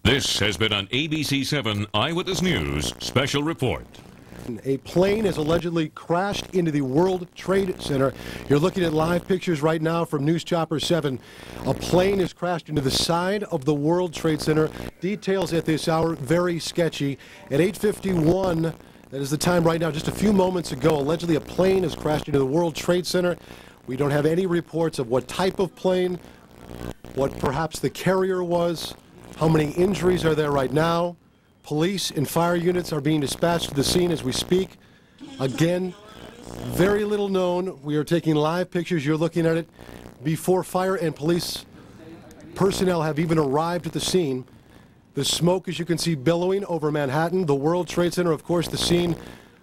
This has been an ABC7 Eyewitness News special report. A plane has allegedly crashed into the World Trade Center. You're looking at live pictures right now from News Chopper 7. A plane has crashed into the side of the World Trade Center. Details at this hour, very sketchy. At 8:51, that is the time right now, just a few moments ago, allegedly a plane has crashed into the World Trade Center. We don't have any reports of what type of plane, what perhaps the carrier was, how many injuries are there right now. Police and fire units are being dispatched to the scene as we speak. Again, very little known. We are taking live pictures. You're looking at it before fire and police personnel have even arrived at the scene. The smoke, as you can see, billowing over Manhattan. The World Trade Center, of course, the scene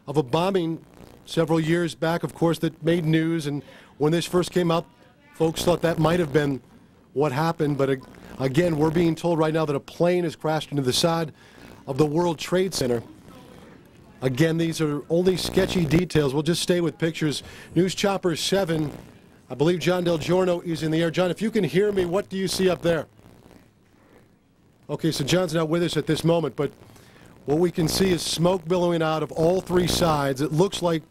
of a bombing several years back, of course, that made news. And when this first came out, folks thought that might have been what happened. But again, we're being told right now that a plane has crashed into the side of the World Trade Center. Again, these are only sketchy details. We'll just stay with pictures. News Chopper 7, I believe John Del Giorno is in the air. John, if you can hear me, what do you see up there? Okay, so John's not with us at this moment, but what we can see is smoke billowing out of all three sides. It looks like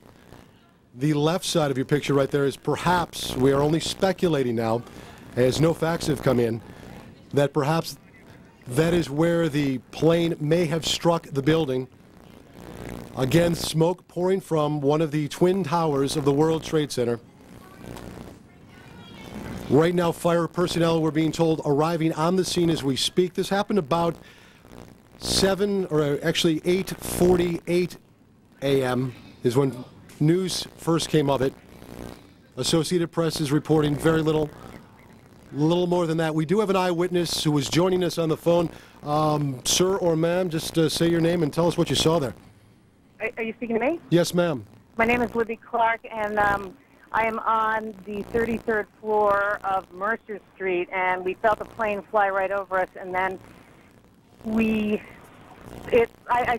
the left side of your picture right there is perhaps, we are only speculating now, as no facts have come in, that perhaps that is where the plane may have struck the building. Again, smoke pouring from one of the twin towers of the World Trade Center. Right now, fire personnel, we're being told, arriving on the scene as we speak. This happened about 8:48 a.m. is when news first came of it. Associated Press is reporting very little more than that. We do have an eyewitness who is joining us on the phone. Sir or ma'am, just say your name and tell us what you saw there. Are you speaking to me? Yes, ma'am. My name is Libby Clark, and I am on the 33rd floor of Mercer Street, and we felt a plane fly right over us, and then I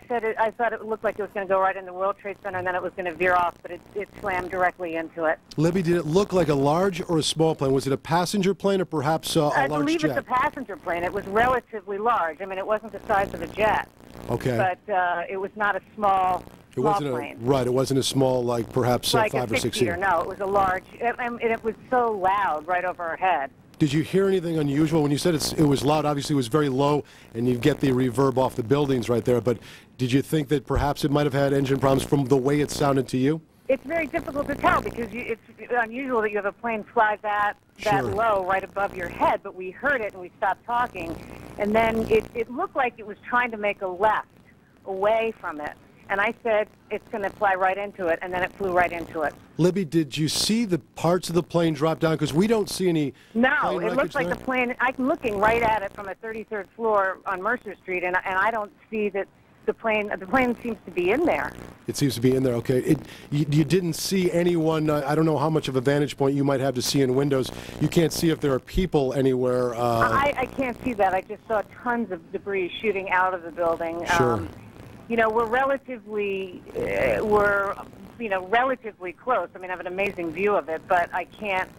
thought it looked like it was going to go right in the World Trade Center, and then it was going to veer off, but it slammed directly into it. Libby, did it look like a large or a small plane? Was it a passenger plane or perhaps a large jet? I believe it's a passenger plane. It was relatively large. I mean, it wasn't the size of a jet. Okay. But it was not a small plane. Right, it wasn't a small, like perhaps like 5 or 6 seater. No, it was a large, and it was so loud right over our head. Did you hear anything unusual? When you said it was loud, obviously it was very low, and you get the reverb off the buildings right there, but did you think that perhaps it might have had engine problems from the way it sounded to you? It's very difficult to tell because it's unusual that you have a plane fly that low right above your head, but we heard it and we stopped talking, and then it looked like it was trying to make a left away from it. And I said, it's going to fly right into it, and then it flew right into it. Libby, did you see the parts of the plane drop down? Because we don't see any. No, it looks like the plane. I'm looking right at it from a 33rd floor on Mercer Street, and I don't see that the plane. The plane seems to be in there. It seems to be in there. Okay. You didn't see anyone. I don't know how much of a vantage point you might have to see in windows. You can't see if there are people anywhere. I can't see that. I just saw tons of debris shooting out of the building. Sure. You know, we're relatively close. I mean, I have an amazing view of it, but I can't,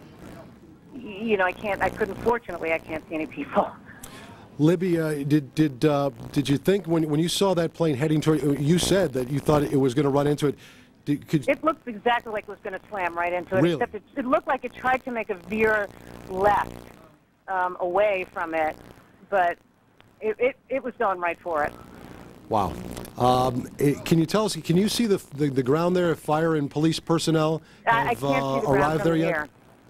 fortunately, I can't see any people. Libby, did you think when you saw that plane heading toward, you said that you thought it was going to run into it? It looked exactly like it was going to slam right into it, really? Except it looked like it tried to make a veer left away from it, but it was going right for it. Wow. Can you tell us, can you see the ground there if fire and police personnel have I can't see the ground arrived there yet? Here.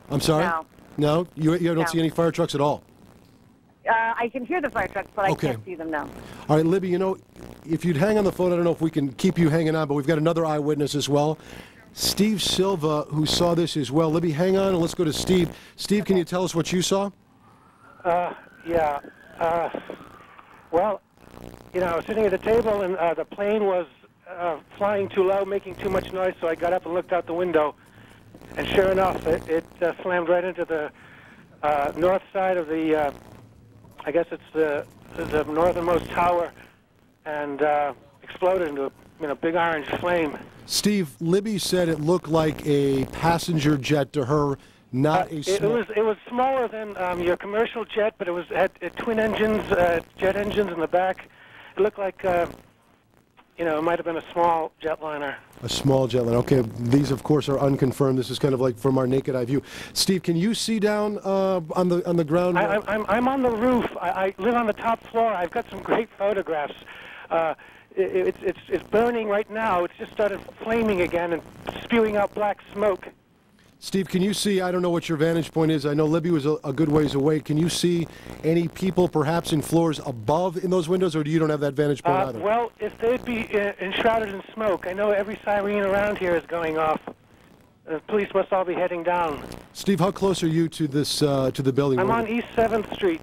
I'm sorry? No. No? You don't see any fire trucks at all? I can hear the fire trucks, but I can't see them now. All right, Libby, if you'd hang on the phone, I don't know if we can keep you hanging on, but we've got another eyewitness as well. Steve Silva, who saw this as well. Libby, hang on, and let's go to Steve. Steve, okay. Can you tell us what you saw? Yeah. Well, I was sitting at a table, and the plane was flying too low, making too much noise, so I got up and looked out the window. And sure enough, it slammed right into the north side of the, I guess it's the northernmost tower, and exploded into a big orange flame. Steve, Libby said it looked like a passenger jet to her. not a small... It was smaller than your commercial jet, but it had twin engines, jet engines in the back. It looked like, it might have been a small jetliner. A small jetliner. Okay, these, of course, are unconfirmed. This is kind of like from our naked eye view. Steve, can you see down on the ground? I'm on the roof. I live on the top floor. I've got some great photographs. It's burning right now. It's just started flaming again and spewing out black smoke. Steve, can you see, I don't know what your vantage point is. I know Libby was a good ways away. Can you see any people perhaps in floors above in those windows, or you don't have that vantage point either? Well, if they'd be enshrouded in smoke, I know every siren around here is going off. The police must all be heading down. Steve, how close are you to this to the building? I'm on East 7th Street.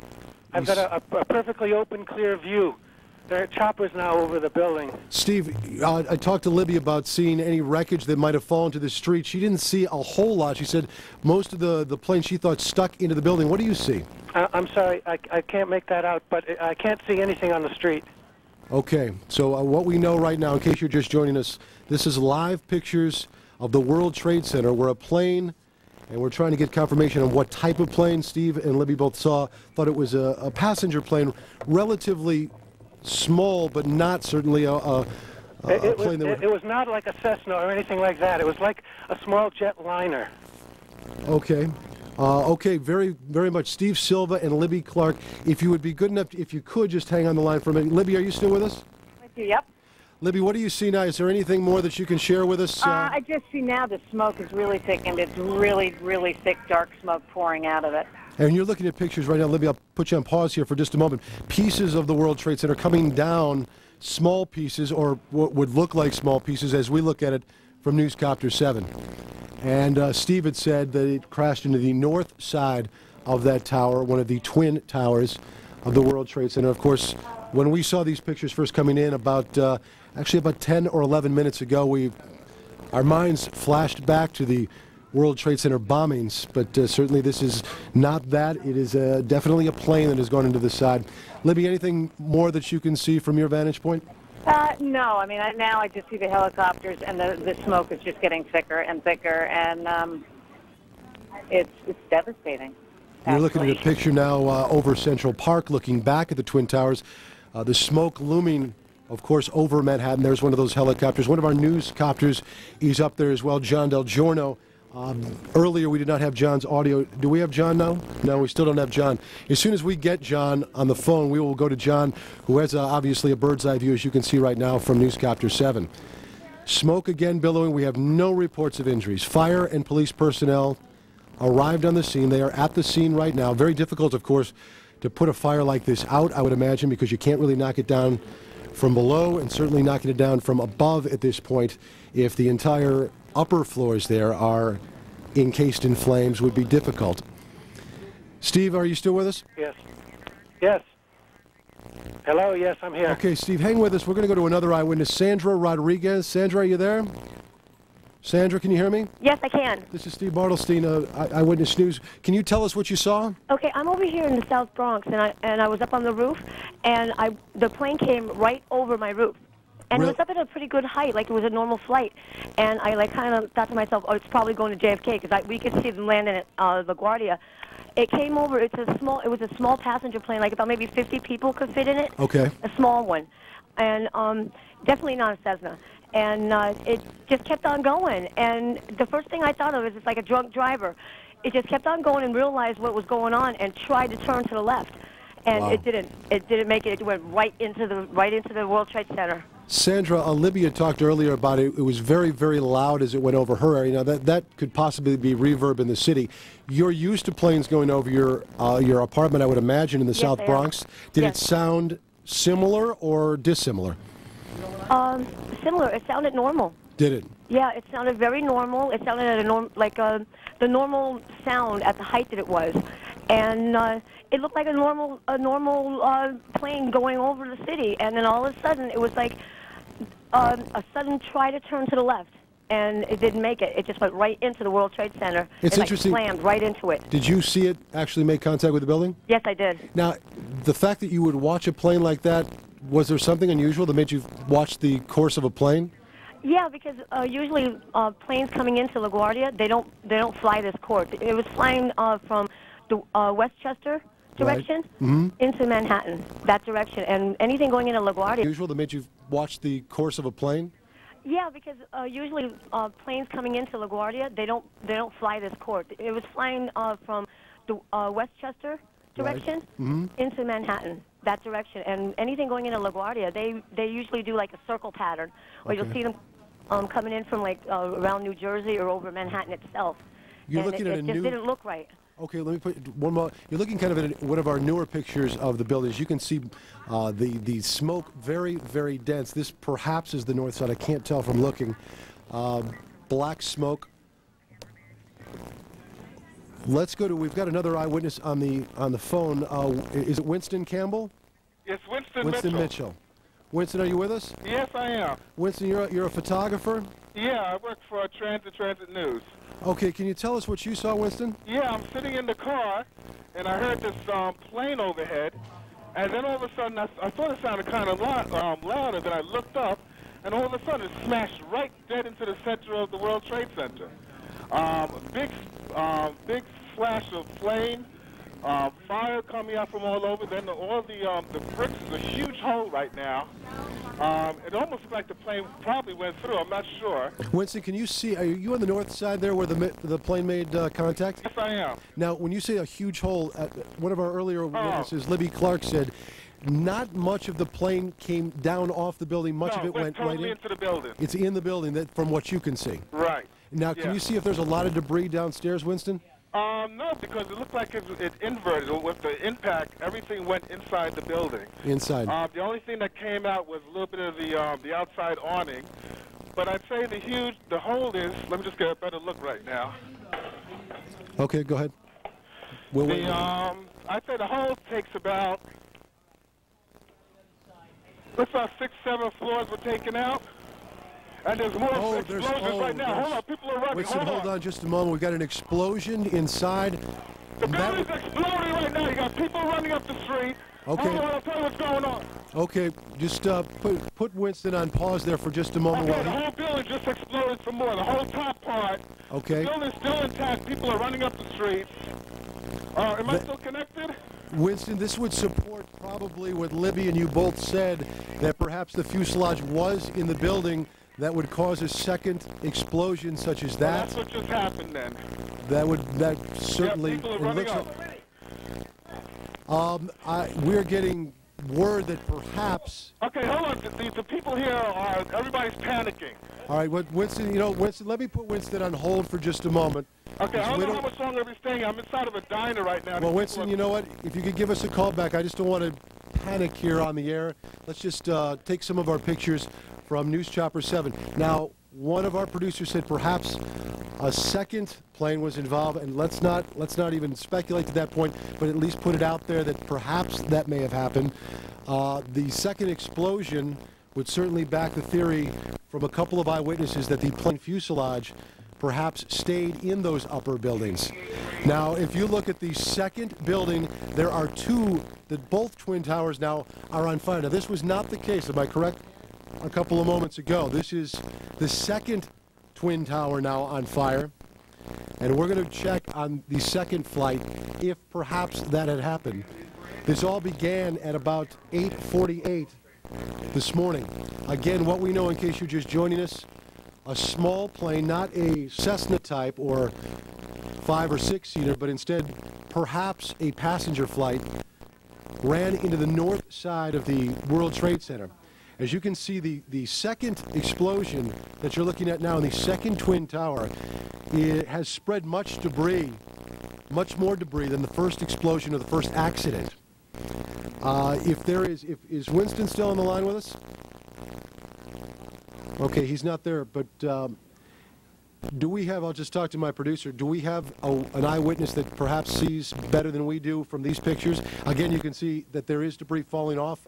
I've got a perfectly open, clear view. There are choppers now over the building. Steve, I talked to Libby about seeing any wreckage that might have fallen to the street. She didn't see a whole lot. She said most of the plane she thought stuck into the building. What do you see? I'm sorry, I can't make that out, but I can't see anything on the street. Okay, so what we know right now, in case you're just joining us, this is live pictures of the World Trade Center where a plane, and we're trying to get confirmation on what type of plane. Steve and Libby both thought it was a passenger plane, relatively small, but not certainly a plane that it was not like a Cessna or anything like that. It was like a small jetliner. Okay. Okay, very, very much. Steve Silva and Libby Clark, if you would be good enough, if you could just hang on the line for a minute. Libby, are you still with us? Yep. Libby, what do you see now? Is there anything more that you can share with us? I just see now the smoke is really thickened. It's really, really thick, dark smoke pouring out of it. And you're looking at pictures right now. Libby, I'll put you on pause here for just a moment. Pieces of the World Trade Center coming down, small pieces, or what would look like small pieces as we look at it from Newscopter 7. And Steve had said that it crashed into the north side of that tower, one of the twin towers of the World Trade Center. Of course, when we saw these pictures first coming in actually about 10 or 11 minutes ago, our minds flashed back to the World Trade Center bombings, but certainly this is not that. It is definitely a plane that has gone into the side. Libby, anything more that you can see from your vantage point? No, I mean, now I just see the helicopters, and the smoke is just getting thicker and thicker, and it's devastating. You're looking at a picture now over Central Park, looking back at the Twin Towers. The smoke looming, of course, over Manhattan. There's one of those helicopters. One of our newscopters is up there as well, John Del Giorno. Earlier, we did not have John's audio. Do we have John now? No, we still don't have John. As soon as we get John on the phone, we will go to John, who has obviously a bird's eye view, as you can see right now, from Newscopter 7. Smoke again billowing. We have no reports of injuries. Fire and police personnel arrived on the scene. They are at the scene right now. Very difficult, of course, to put a fire like this out, I would imagine, because you can't really knock it down from below, and certainly knocking it down from above at this point, if the entire upper floors there are encased in flames, would be difficult. Steve, are you still with us? Yes. Yes. Hello, yes, I'm here. Okay, Steve, hang with us. We're going to go to another eyewitness, Sandra Rodriguez. Sandra, are you there? Sandra, can you hear me? Yes, I can. This is Steve Bartlestein, Eyewitness News. Can you tell us what you saw? Okay, I'm over here in the South Bronx, and I was up on the roof, and the plane came right over my roof. And it was up at a pretty good height, like it was a normal flight. And I kind of thought to myself, oh, it's probably going to JFK, because we could see them landing at LaGuardia. It came over. It was a small passenger plane, like about maybe 50 people could fit in it. Okay. A small one, and definitely not a Cessna. And it just kept on going. And the first thing I thought of is it's like a drunk driver. It just kept on going and realized what was going on and tried to turn to the left. And It didn't. It didn't make it. It went right into the World Trade Center. Sandra, Olivia talked earlier about it. It was very, very loud as it went over her area. Now, that could possibly be reverb in the city. You're used to planes going over your apartment, I would imagine, in the South Bronx. Did it sound similar or dissimilar? Similar. It sounded normal. Did it? Yeah, it sounded very normal. It sounded at the normal sound at the height that it was, and it looked like a normal plane going over the city. And then all of a sudden, it was like a sudden try to turn to the left, and it didn't make it. It just went right into the World Trade Center. It's interesting. Like slammed right into it. Did you see it actually make contact with the building? Yes, I did. Now, the fact that you would watch a plane like that, was there something unusual that made you watch the course of a plane? Yeah, because usually planes coming into LaGuardia, they don't fly this course. It was flying from the Westchester direction into Manhattan, that direction, and anything going into LaGuardia. Usual that made you watch the course of a plane? Yeah, because usually planes coming into LaGuardia, they don't fly this course. It was flying from the Westchester direction into Manhattan, that direction, and anything going into LaGuardia, they usually do like a circle pattern, where you'll see them coming in from like around New Jersey or over Manhattan itself. You're and looking at it just didn't look right. Okay, let me put one more. You're looking kind of at one of our newer pictures of the buildings. You can see the smoke very, very dense. This perhaps is the north side. I can't tell from looking. Black smoke. Let's go to. We've got another eyewitness on the phone. Is it Winston Campbell? It's Winston Mitchell. Winston, are you with us? Yes, I am. Winston, you're a photographer? Yeah, I work for Transit News. Okay, can you tell us what you saw, Winston? Yeah, I'm sitting in the car, and I heard this plane overhead, and then all of a sudden I thought it sounded kind of louder. Then I looked up, and all of a sudden it smashed right dead into the center of the World Trade Center. Big flash of flame, fire coming out from all over. Then all the bricks is a huge hole right now. It almost looked like the plane probably went through. I'm not sure. Winston, can you see? Are you on the north side there where the plane made contact? Yes, I am. Now, when you say a huge hole, one of our earlier witnesses, Libby Clark, said not much of the plane came down off the building. Much of it went totally right into the building. It's in the building, from what you can see. Right. Now, can you see if there's a lot of debris downstairs, Winston? No, because it looked like it inverted. With the impact, everything went inside the building. Inside. The only thing that came out was a little bit of the outside awning. But I'd say the hole is, let me just get a better look right now. Okay, go ahead. I'd say the hole takes about, looks about 6, 7 floors were taken out. And there's more explosions right now. Hold on, people are running. Winston, hold on just a moment. We've got an explosion inside. The building's exploding right now. You got people running up the street. Okay. Hold on, I'll tell you what's going on. Okay, just put Winston on pause there for just a moment. Okay, the whole building just exploded some more. The whole top part. Okay. The building's still intact. People are running up the streets. Am I still connected? Winston, this would support probably what Libby and you both said, that perhaps the fuselage was in the building. That would cause a second explosion such as that. Well, that's what just happened then. That certainly. Yeah, people are running up. We're getting word that perhaps. Okay, hold on. The people here everybody's panicking. All right, Winston. Winston. Let me put Winston on hold for just a moment. Okay, I don't know how much longer we're staying. I'm inside of a diner right now. Well, Winston, you know what? If you could give us a call back, I just don't want to panic here on the air. Let's just take some of our pictures from News Chopper 7. Now, one of our producers said perhaps a second plane was involved, and let's not even speculate to that point, but at least put it out there that perhaps that may have happened. The second explosion would certainly back the theory from a couple of eyewitnesses that the plane fuselage perhaps stayed in those upper buildings. Now, if you look at the second building, there are two, that both twin towers now are on fire. Now, this was not the case, am I correct? A couple of moments ago. This is the second twin tower now on fire, and we're going to check on the second flight if perhaps that had happened. This all began at about 8:48 this morning. Again, what we know, in case you're just joining us, a small plane, not a Cessna type or 5 or 6 seater, but instead perhaps a passenger flight, ran into the north side of the World Trade Center. As you can see, the second explosion that you're looking at now in the second twin tower, it has spread much debris, much more debris than the first explosion or the first accident. Is Winston still on the line with us? Okay, he's not there, but do we have, I'll just talk to my producer, do we have an eyewitness that perhaps sees better than we do from these pictures? Again, you can see that there is debris falling off.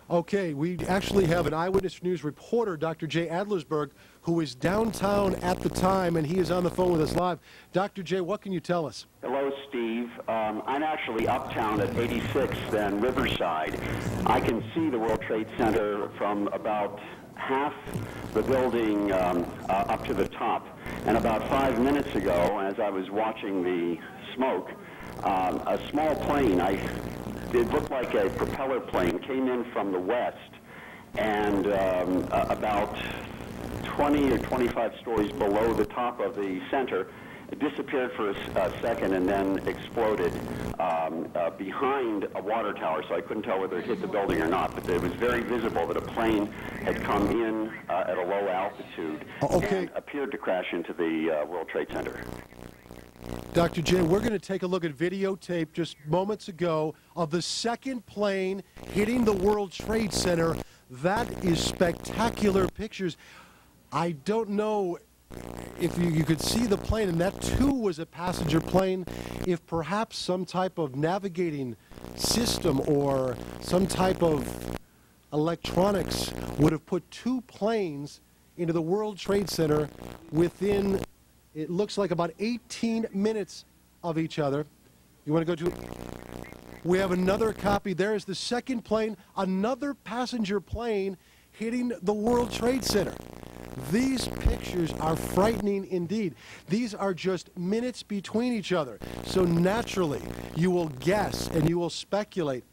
Okay, we actually have an Eyewitness News reporter, Dr. Jay Adlersberg, who is downtown at the time, and he is on the phone with us live. Dr. Jay, what can you tell us? Hello, Steve. I'm actually uptown at 86th and Riverside. I can see the World Trade Center from about half the building up to the top. And about 5 minutes ago, as I was watching the smoke, a small plane, it looked like a propeller plane, came in from the west, and about 20 or 25 stories below the top of the center, it disappeared for a second and then exploded behind a water tower, so I couldn't tell whether it hit the building or not, but it was very visible that a plane had come in at a low altitude and appeared to crash into the World Trade Center. Dr. Jay, we're going to take a look at videotape just moments ago of the second plane hitting the World Trade Center. That is spectacular pictures. I don't know if you could see the plane, and that too was a passenger plane, if perhaps some type of navigating system or some type of electronics would have put two planes into the World Trade Center within, it looks like, about 18 minutes of each other. You want to go to? We have another copy. There is the second plane, another passenger plane hitting the World Trade Center. These pictures are frightening indeed. These are just minutes between each other. So naturally, you will guess and you will speculate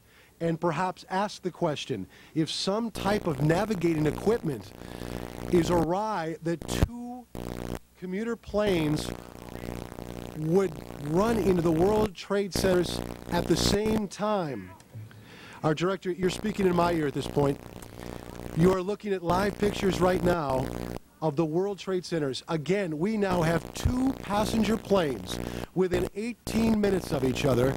and perhaps ask the question, if some type of navigating equipment is awry, that two commuter planes would run into the World Trade Centers at the same time. Our director, you're speaking in my ear at this point. You are looking at live pictures right now of the World Trade Centers. Again, we now have two passenger planes within 18 minutes of each other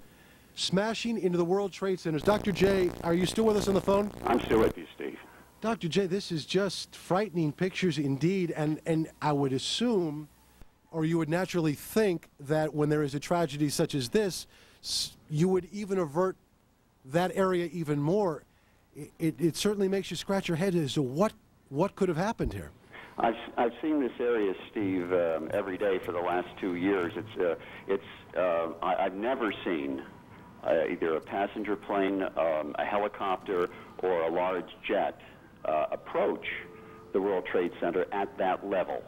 smashing into the World Trade Centers. Dr. Jay, are you still with us on the phone? I'm still with you, Steve. Dr. Jay, this is just frightening pictures indeed, and I would assume, or you would naturally think, that when there is a tragedy such as this, you would even avert that area even more. It certainly makes you scratch your head as to what could have happened here. I've seen this area, Steve, every day for the last 2 years. I've never seen either a passenger plane, a helicopter, or a large jet approach the World Trade Center at that level.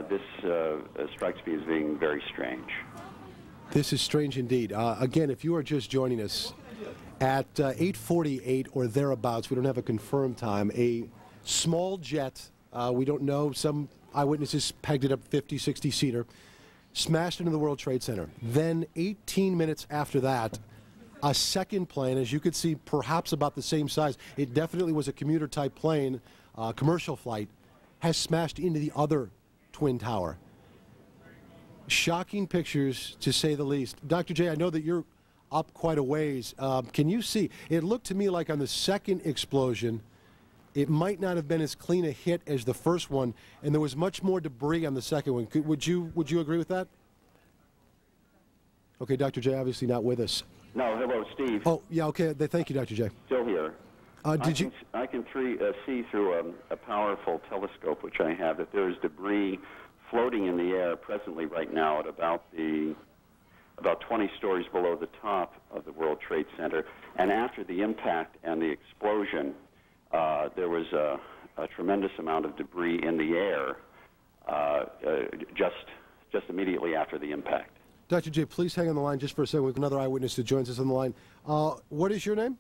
This strikes me as being very strange. This is strange indeed. Again, if you are just joining us, at 8:48 or thereabouts, we don't have a confirmed time, a small jet, we don't know, some eyewitnesses pegged it up 50, 60-seater, smashed into the World Trade Center. Then 18 minutes after that, a second plane, as you could see, perhaps about the same size, it definitely was a commuter-type plane, commercial flight, has smashed into the other Twin Tower. Shocking pictures, to say the least. Dr. J, I know that you're up quite a ways. Can you see? It looked to me like on the second explosion, it might not have been as clean a hit as the first one, and there was much more debris on the second one. Would you agree with that? Okay, Dr. J, obviously not with us. No, hello, Steve. Oh, yeah, okay. Thank you, Dr. J. Still here. I can see through a powerful telescope, which I have, that there is debris floating in the air presently right now at about 20 stories below the top of the World Trade Center. And after the impact and the explosion, there was a tremendous amount of debris in the air just immediately after the impact. Dr. J, please hang on the line just for a second. We have another eyewitness that joins us on the line. What is your name?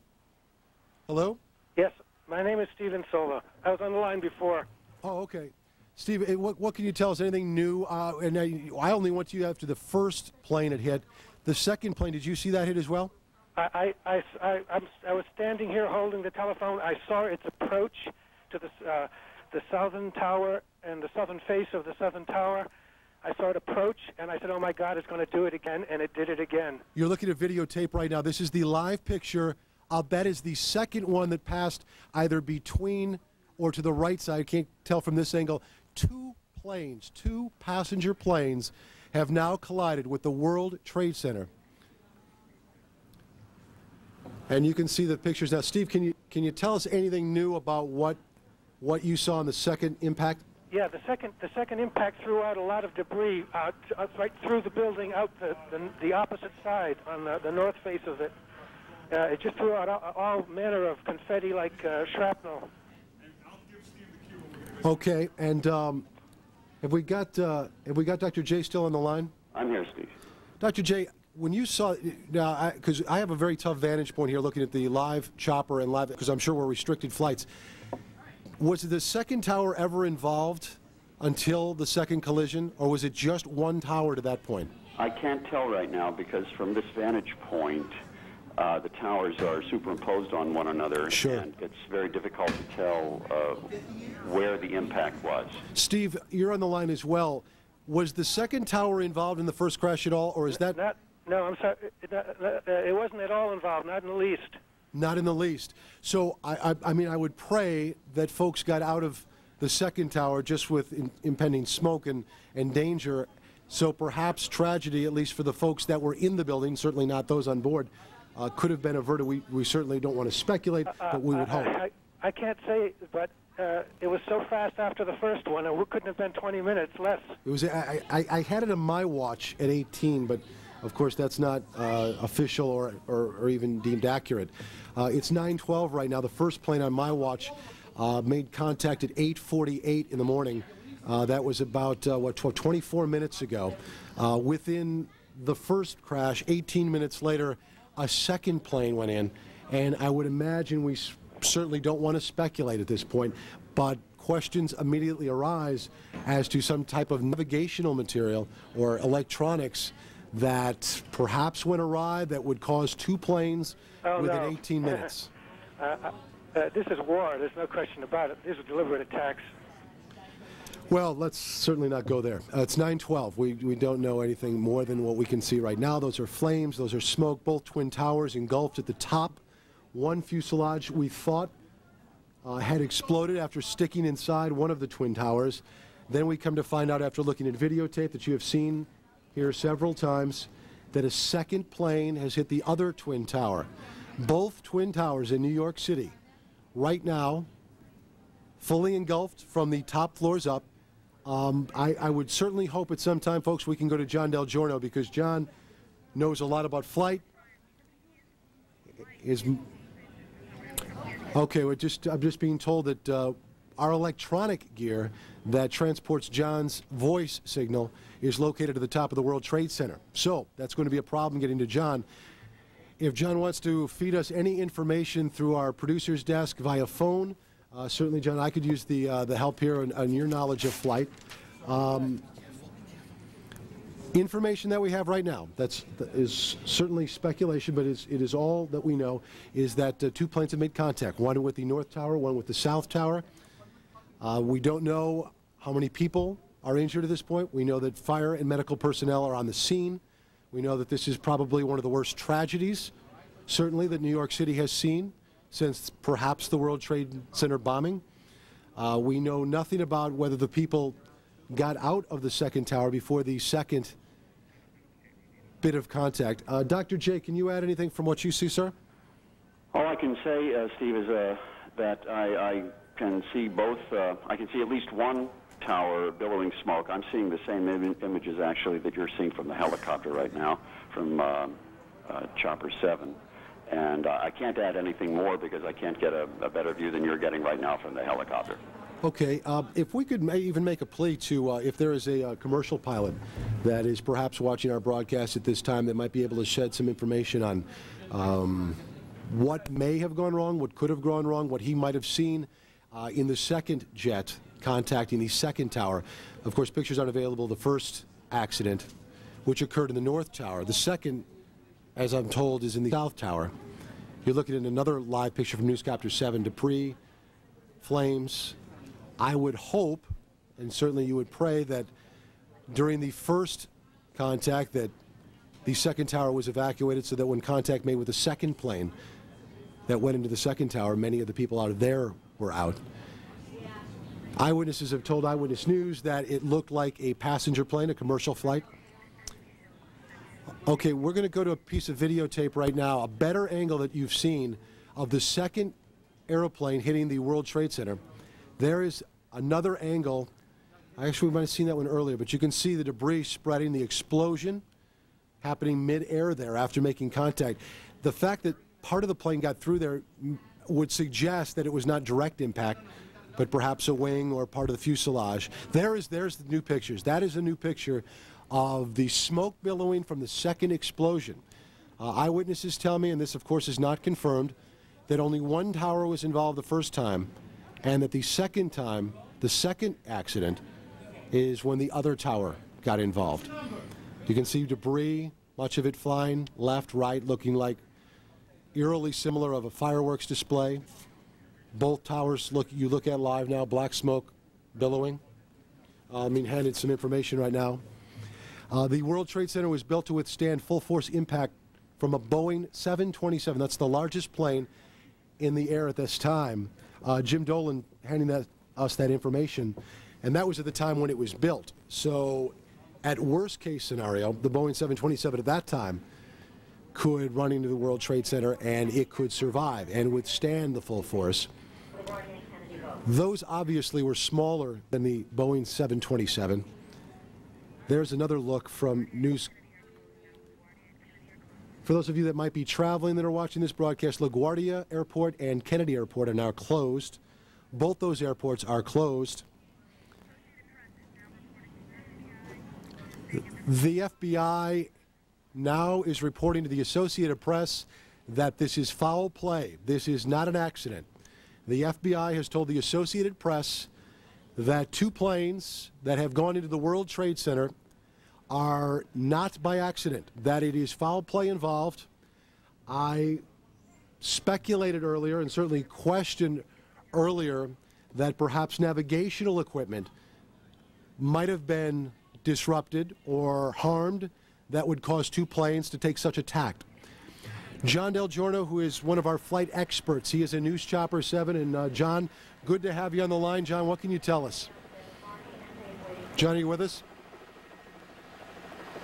Hello? Yes, my name is Steven Silva. I was on the line before. Oh, okay. Steve, what can you tell us? Anything new? And I only went to you after the first plane had hit. The second plane, did you see that hit as well? I was standing here holding the telephone. I saw its approach to the southern tower and the southern face of the southern tower. I saw it approach, and I said, oh, my God, it's going to do it again, and it did it again. You're looking at videotape right now. This is the live picture. That is the second one that passed either between or to the right side. I can't tell from this angle. Two planes, two passenger planes, have now collided with the World Trade Center. And you can see the pictures now. Steve, can you tell us anything new about what you saw in the second impact? Yeah, the second impact threw out a lot of debris right through the building, out the opposite side on the north face of it. It just threw out all manner of confetti like shrapnel. Okay, and have we got Dr. J still on the line? I'm here, Steve. Dr. J, when you saw now, because I have a very tough vantage point here, looking at the live chopper and live, because I'm sure we're restricted flights. Was the second tower ever involved until the second collision, or was it just one tower to that point? I can't tell right now because from this vantage point, the towers are superimposed on one another, sure. And it's very difficult to tell where the impact was. Steve, you're on the line as well. Was the second tower involved in the first crash at all, or is that... No, I'm sorry. It wasn't at all involved, not in the least. Not in the least. So, I mean, I would pray that folks got out of the second tower just with impending smoke and danger. So perhaps tragedy, at least for the folks that were in the building, certainly not those on board, could have been averted. We certainly don't want to speculate, but we would hope. I can't say, but it was so fast after the first one, it couldn't have been 20 minutes less. It was. I had it on my watch at 18, but of course that's not official or even deemed accurate. It's 9:12 right now. The first plane on my watch made contact at 8:48 in the morning. That was about 24 minutes ago. Within the first crash, 18 minutes later, a second plane went in, and I would imagine we certainly don't want to speculate at this point, but questions immediately arise as to some type of navigational material or electronics that perhaps went awry that would cause two planes within 18 minutes. This is war. There's no question about it. These are deliberate attacks. Well, let's certainly not go there. It's 9:12. We don't know anything more than what we can see right now. Those are flames. Those are smoke. Both twin towers engulfed at the top. One fuselage we thought had exploded after sticking inside one of the twin towers. Then we come to find out after looking at videotape that you have seen here several times that a second plane has hit the other twin tower. Both twin towers in New York City right now fully engulfed from the top floors up. I would certainly hope at some time, folks, we can go to John Del Giorno because John knows a lot about flight. Okay, I'm just being told that our electronic gear that transports John's voice signal is located at the top of the World Trade Center. So that's going to be a problem getting to John. If John wants to feed us any information through our producer's desk via phone, certainly, John, I could use the help here on your knowledge of flight. Information that we have right now, that is certainly speculation, but it is all that we know, is that two planes have made contact, one with the North Tower, one with the South Tower. We don't know how many people are injured at this point. We know that fire and medical personnel are on the scene. We know that this is probably one of the worst tragedies, certainly, that New York City has seen since perhaps the World Trade Center bombing. We know nothing about whether the people got out of the second tower before the second bit of contact. Dr. J, can you add anything from what you see, sir? All I can say, Steve, is that I can see both. I can see at least one tower billowing smoke. I'm seeing the same images, actually, that you're seeing from the helicopter right now, from Chopper 7. And I can't add anything more because I can't get a better view than you're getting right now from the helicopter. Okay, if we could even make a plea to, if there is a commercial pilot that is perhaps watching our broadcast at this time that might be able to shed some information on what may have gone wrong, what could have gone wrong, what he might have seen in the second jet contacting the second tower. Of course, pictures aren't available of the first accident, which occurred in the North Tower. The second, as I'm told, is in the South Tower. You're looking at another live picture from Newscopter 7, debris, flames. I would hope, and certainly you would pray, that during the first contact that the second tower was evacuated so that when contact made with the second plane that went into the second tower, many of the people out of there were out. Eyewitnesses have told Eyewitness News that it looked like a passenger plane, a commercial flight. Okay, we're going to go to a piece of videotape right now, a better angle that you've seen of the second airplane hitting the World Trade Center. There is another angle. Actually, we might have seen that one earlier, but you can see the debris spreading, the explosion happening mid-air there after making contact. The fact that part of the plane got through there would suggest that it was not direct impact, but perhaps a wing or part of the fuselage. There's the new pictures. That is a new picture of the smoke billowing from the second explosion. Eyewitnesses tell me, and this of course is not confirmed, that only one tower was involved the first time, and that the second time, the second accident, is when the other tower got involved. You can see debris, much of it flying left, right, looking like eerily similar of a fireworks display. Both towers you look at live now, black smoke billowing. I'm being handed some information right now. The World Trade Center was built to withstand full force impact from a Boeing 727. That's the largest plane in the air at this time. Jim Dolan handing us that information, and that was at the time when it was built. So at worst case scenario, the Boeing 727 at that time could run into the World Trade Center and it could survive and withstand the full force. Those obviously were smaller than the Boeing 727. There's another look from news. For those of you that might be traveling that are watching this broadcast, LaGuardia Airport and Kennedy Airport are now closed. Both those airports are closed. The FBI now is reporting to the Associated Press that this is foul play. This is not an accident. The FBI has told the Associated Press that two planes that have gone into the World Trade Center are not by accident, that it is foul play involved. I speculated earlier and certainly questioned earlier that perhaps navigational equipment might have been disrupted or harmed that would cause two planes to take such a tack. John Del Giorno, who is one of our flight experts, he is a News Chopper 7. And John, good to have you on the line. John, what can you tell us? John, are you with us?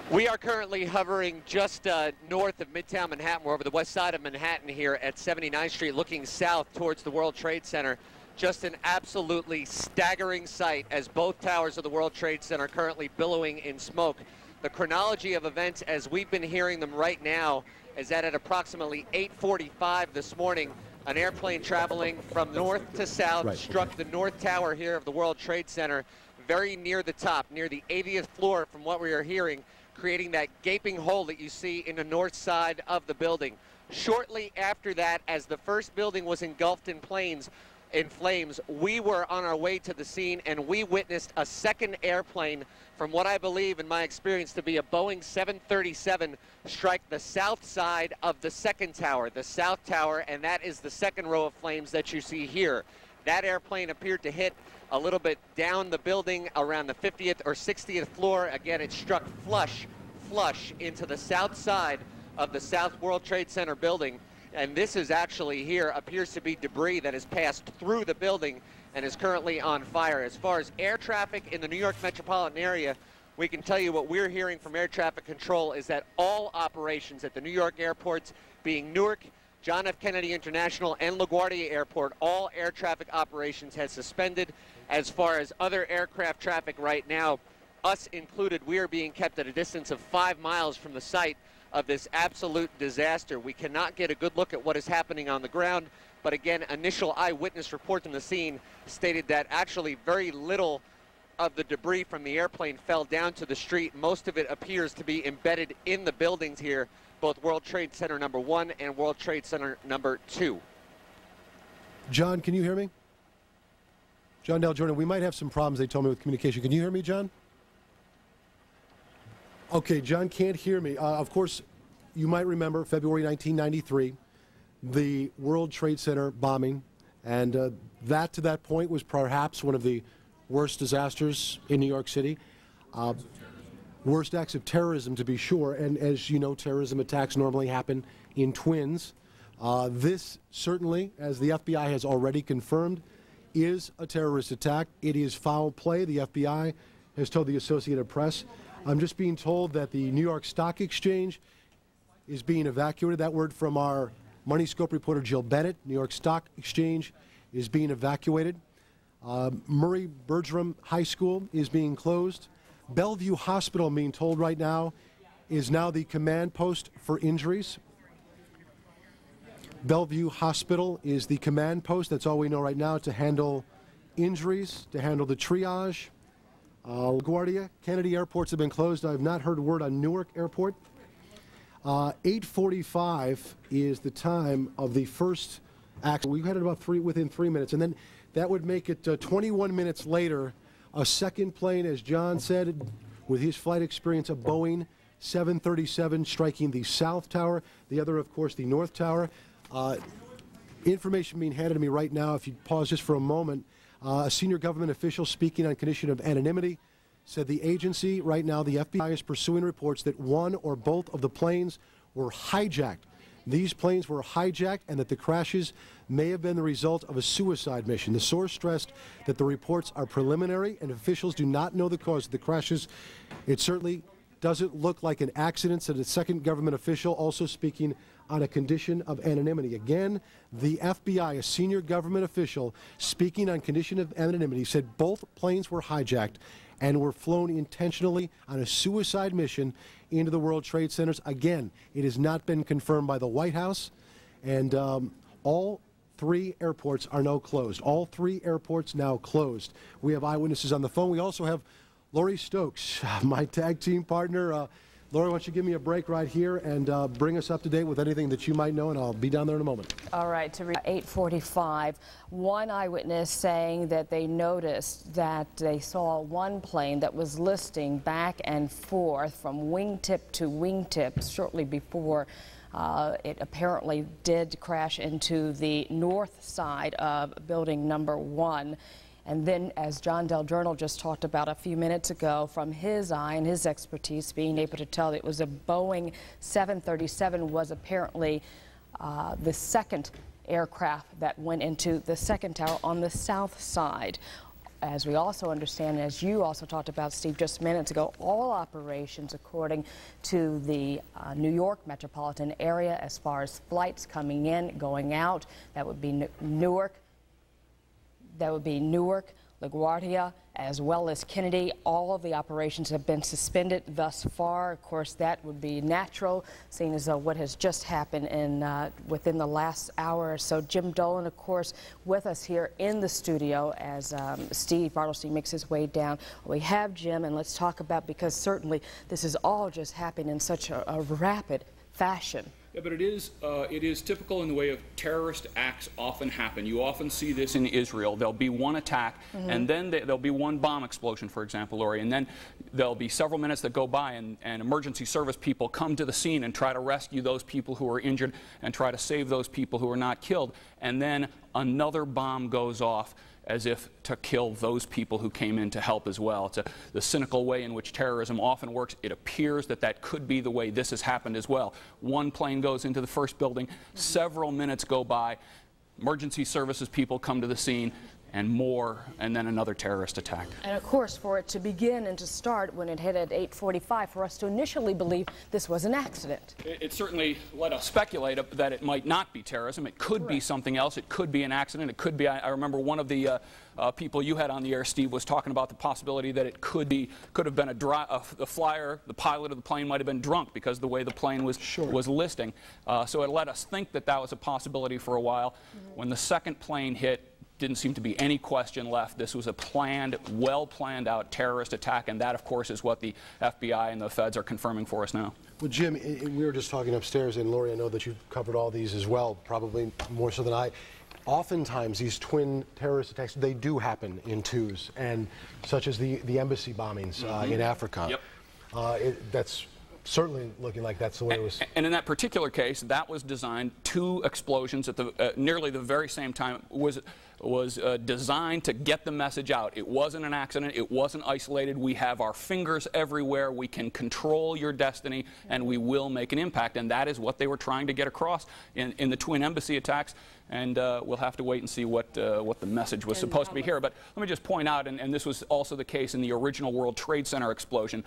We are currently hovering just north of Midtown Manhattan. We're over the west side of Manhattan here at 79th Street, looking south towards the World Trade Center. Just an absolutely staggering sight as both towers of the World Trade Center are currently billowing in smoke. The chronology of events as we've been hearing them right now is that at approximately 8:45 this morning, an airplane traveling from north to south struck the north tower here of the World Trade Center, very near the top, near the 80th floor from what we are hearing, creating that gaping hole that you see in the north side of the building. Shortly after that, as the first building was engulfed in flames, we were on our way to the scene and we witnessed a second airplane from what I believe in my experience to be a Boeing 737 strike the south side of the second tower, the south tower, and that is the second row of flames that you see here. That airplane appeared to hit a little bit down the building around the 50th or 60th floor. Again, it struck flush into the south side of the South World Trade Center building. And this is actually here, appears to be debris that has passed through the building and is currently on fire. As far as air traffic in the New York metropolitan area, we can tell you what we're hearing from air traffic control is that all operations at the New York airports, being Newark, John F. Kennedy International, and LaGuardia Airport, all air traffic operations has suspended. As far as other aircraft traffic right now, us included, we are being kept at a distance of 5 miles from the site of this absolute disaster. We cannot get a good look at what is happening on the ground, but again, initial eyewitness reports on the scene stated that actually very little of the debris from the airplane fell down to the street. Most of it appears to be embedded in the buildings here, both World Trade Center number 1 and World Trade Center number 2. John, can you hear me? John Del Giorno, we might have some problems, they told me, with communication. Can you hear me, John? Okay, John can't hear me. Of course, you might remember February 1993, the World Trade Center bombing, and that to that point was perhaps one of the worst disasters in New York City. Worst acts of terrorism, to be sure, and as you know, terrorism attacks normally happen in twins. This certainly, as the FBI has already confirmed, is a terrorist attack. It is foul play. The FBI has told the Associated Press. I'm just being told that the New York Stock Exchange is being evacuated. That word from our Money Scope reporter Jill Bennett. New York Stock Exchange is being evacuated. Murray Bergstrom High School is being closed. Bellevue Hospital, I'm being told right now, is now the command post for injuries. Bellevue Hospital is the command post. That's all we know right now to handle injuries, to handle the triage. LaGuardia, Kennedy airports have been closed. I have not heard a word on Newark Airport. 8:45 is the time of the first accident. We've had it about within 3 minutes, and then that would make it 21 minutes later. A second plane, as John said, with his flight experience, a Boeing 737 striking the South Tower. The other, of course, the North Tower. Information being handed to me right now, if you pause just for a moment. A senior government official speaking on condition of anonymity said the agency, right now, the FBI is pursuing reports that one or both of the planes were hijacked. These planes were hijacked and that the crashes may have been the result of a suicide mission. The source stressed that the reports are preliminary and officials do not know the cause of the crashes. It certainly doesn't look like an accident, said a second government official, also speaking on a condition of anonymity. Again, the FBI, a senior government official, speaking on condition of anonymity, said both planes were hijacked and were flown intentionally on a suicide mission into the World Trade Centers. Again, it has not been confirmed by the White House, and all three airports are now closed. All three airports now closed. We have eyewitnesses on the phone. We also have Lori Stokes, my tag team partner. Lori, why don't you give me a break right here and bring us up to date with anything that you might know, and I'll be down there in a moment. All right, to 8:45, one eyewitness saying that they noticed that they saw one plane that was listing back and forth from wingtip to wingtip shortly before it apparently did crash into the north side of building number 1. And then, as John Del Giorno just talked about a few minutes ago, from his eye and his expertise, being able to tell that it was a Boeing 737 was apparently the second aircraft that went into the second tower on the south side. As we also understand, as you also talked about, Steve, just minutes ago, all operations, according to the New York metropolitan area, as far as flights coming in, going out, that would be Newark, LaGuardia, as well as Kennedy. All of the operations have been suspended thus far. Of course, that would be natural, seeing as though what has just happened in within the last hour or so. Jim Dolan, of course, with us here in the studio as Steve Bartlestein makes his way down. We have Jim, and let's talk about, because certainly this is all just happening in such a rapid fashion. Yeah, but it is typical in the way of terrorist acts often happen. You often see this in Israel. There'll be one attack, and then there'll be one bomb explosion, for example, Lori, and then there'll be several minutes that go by, and emergency service people come to the scene and try to rescue those people who are injured and try to save those people who are not killed, and then another bomb goes off, as if to kill those people who came in to help as well. It's the cynical way in which terrorism often works. It appears that that could be the way this has happened as well. One plane goes into the first building, several minutes go by, emergency services people come to the scene, and then another terrorist attack. And of course, for it to begin and to start when it hit at 8:45, for us to initially believe this was an accident. It certainly let us speculate that it might not be terrorism. It could be something else. It could be an accident. It could be, I remember one of the people you had on the air, Steve, was talking about the possibility that it could have been the flyer, the pilot of the plane might have been drunk because of the way the plane was listing. So it let us think that that was a possibility for a while. When the second plane hit, didn't seem to be any question left. This was a planned, well-planned out terrorist attack, and that, of course, is what the FBI and the feds are confirming for us now. Well, Jim, we were just talking upstairs, and Lori, I know that you've covered all these as well, probably more so than I. Oftentimes, these twin terrorist attacks, they do happen in twos, and such as the embassy bombings in Africa. Yep. That's certainly looking like that's the way it was. And in that particular case, that was designed, two explosions at nearly the very same time, was designed to get the message out. It wasn't an accident. It wasn't isolated. We have our fingers everywhere. We can control your destiny, and we will make an impact. And that is what they were trying to get across in the twin embassy attacks. And we'll have to wait and see what the message was supposed to be here. But let me just point out, and this was also the case in the original World Trade Center explosion,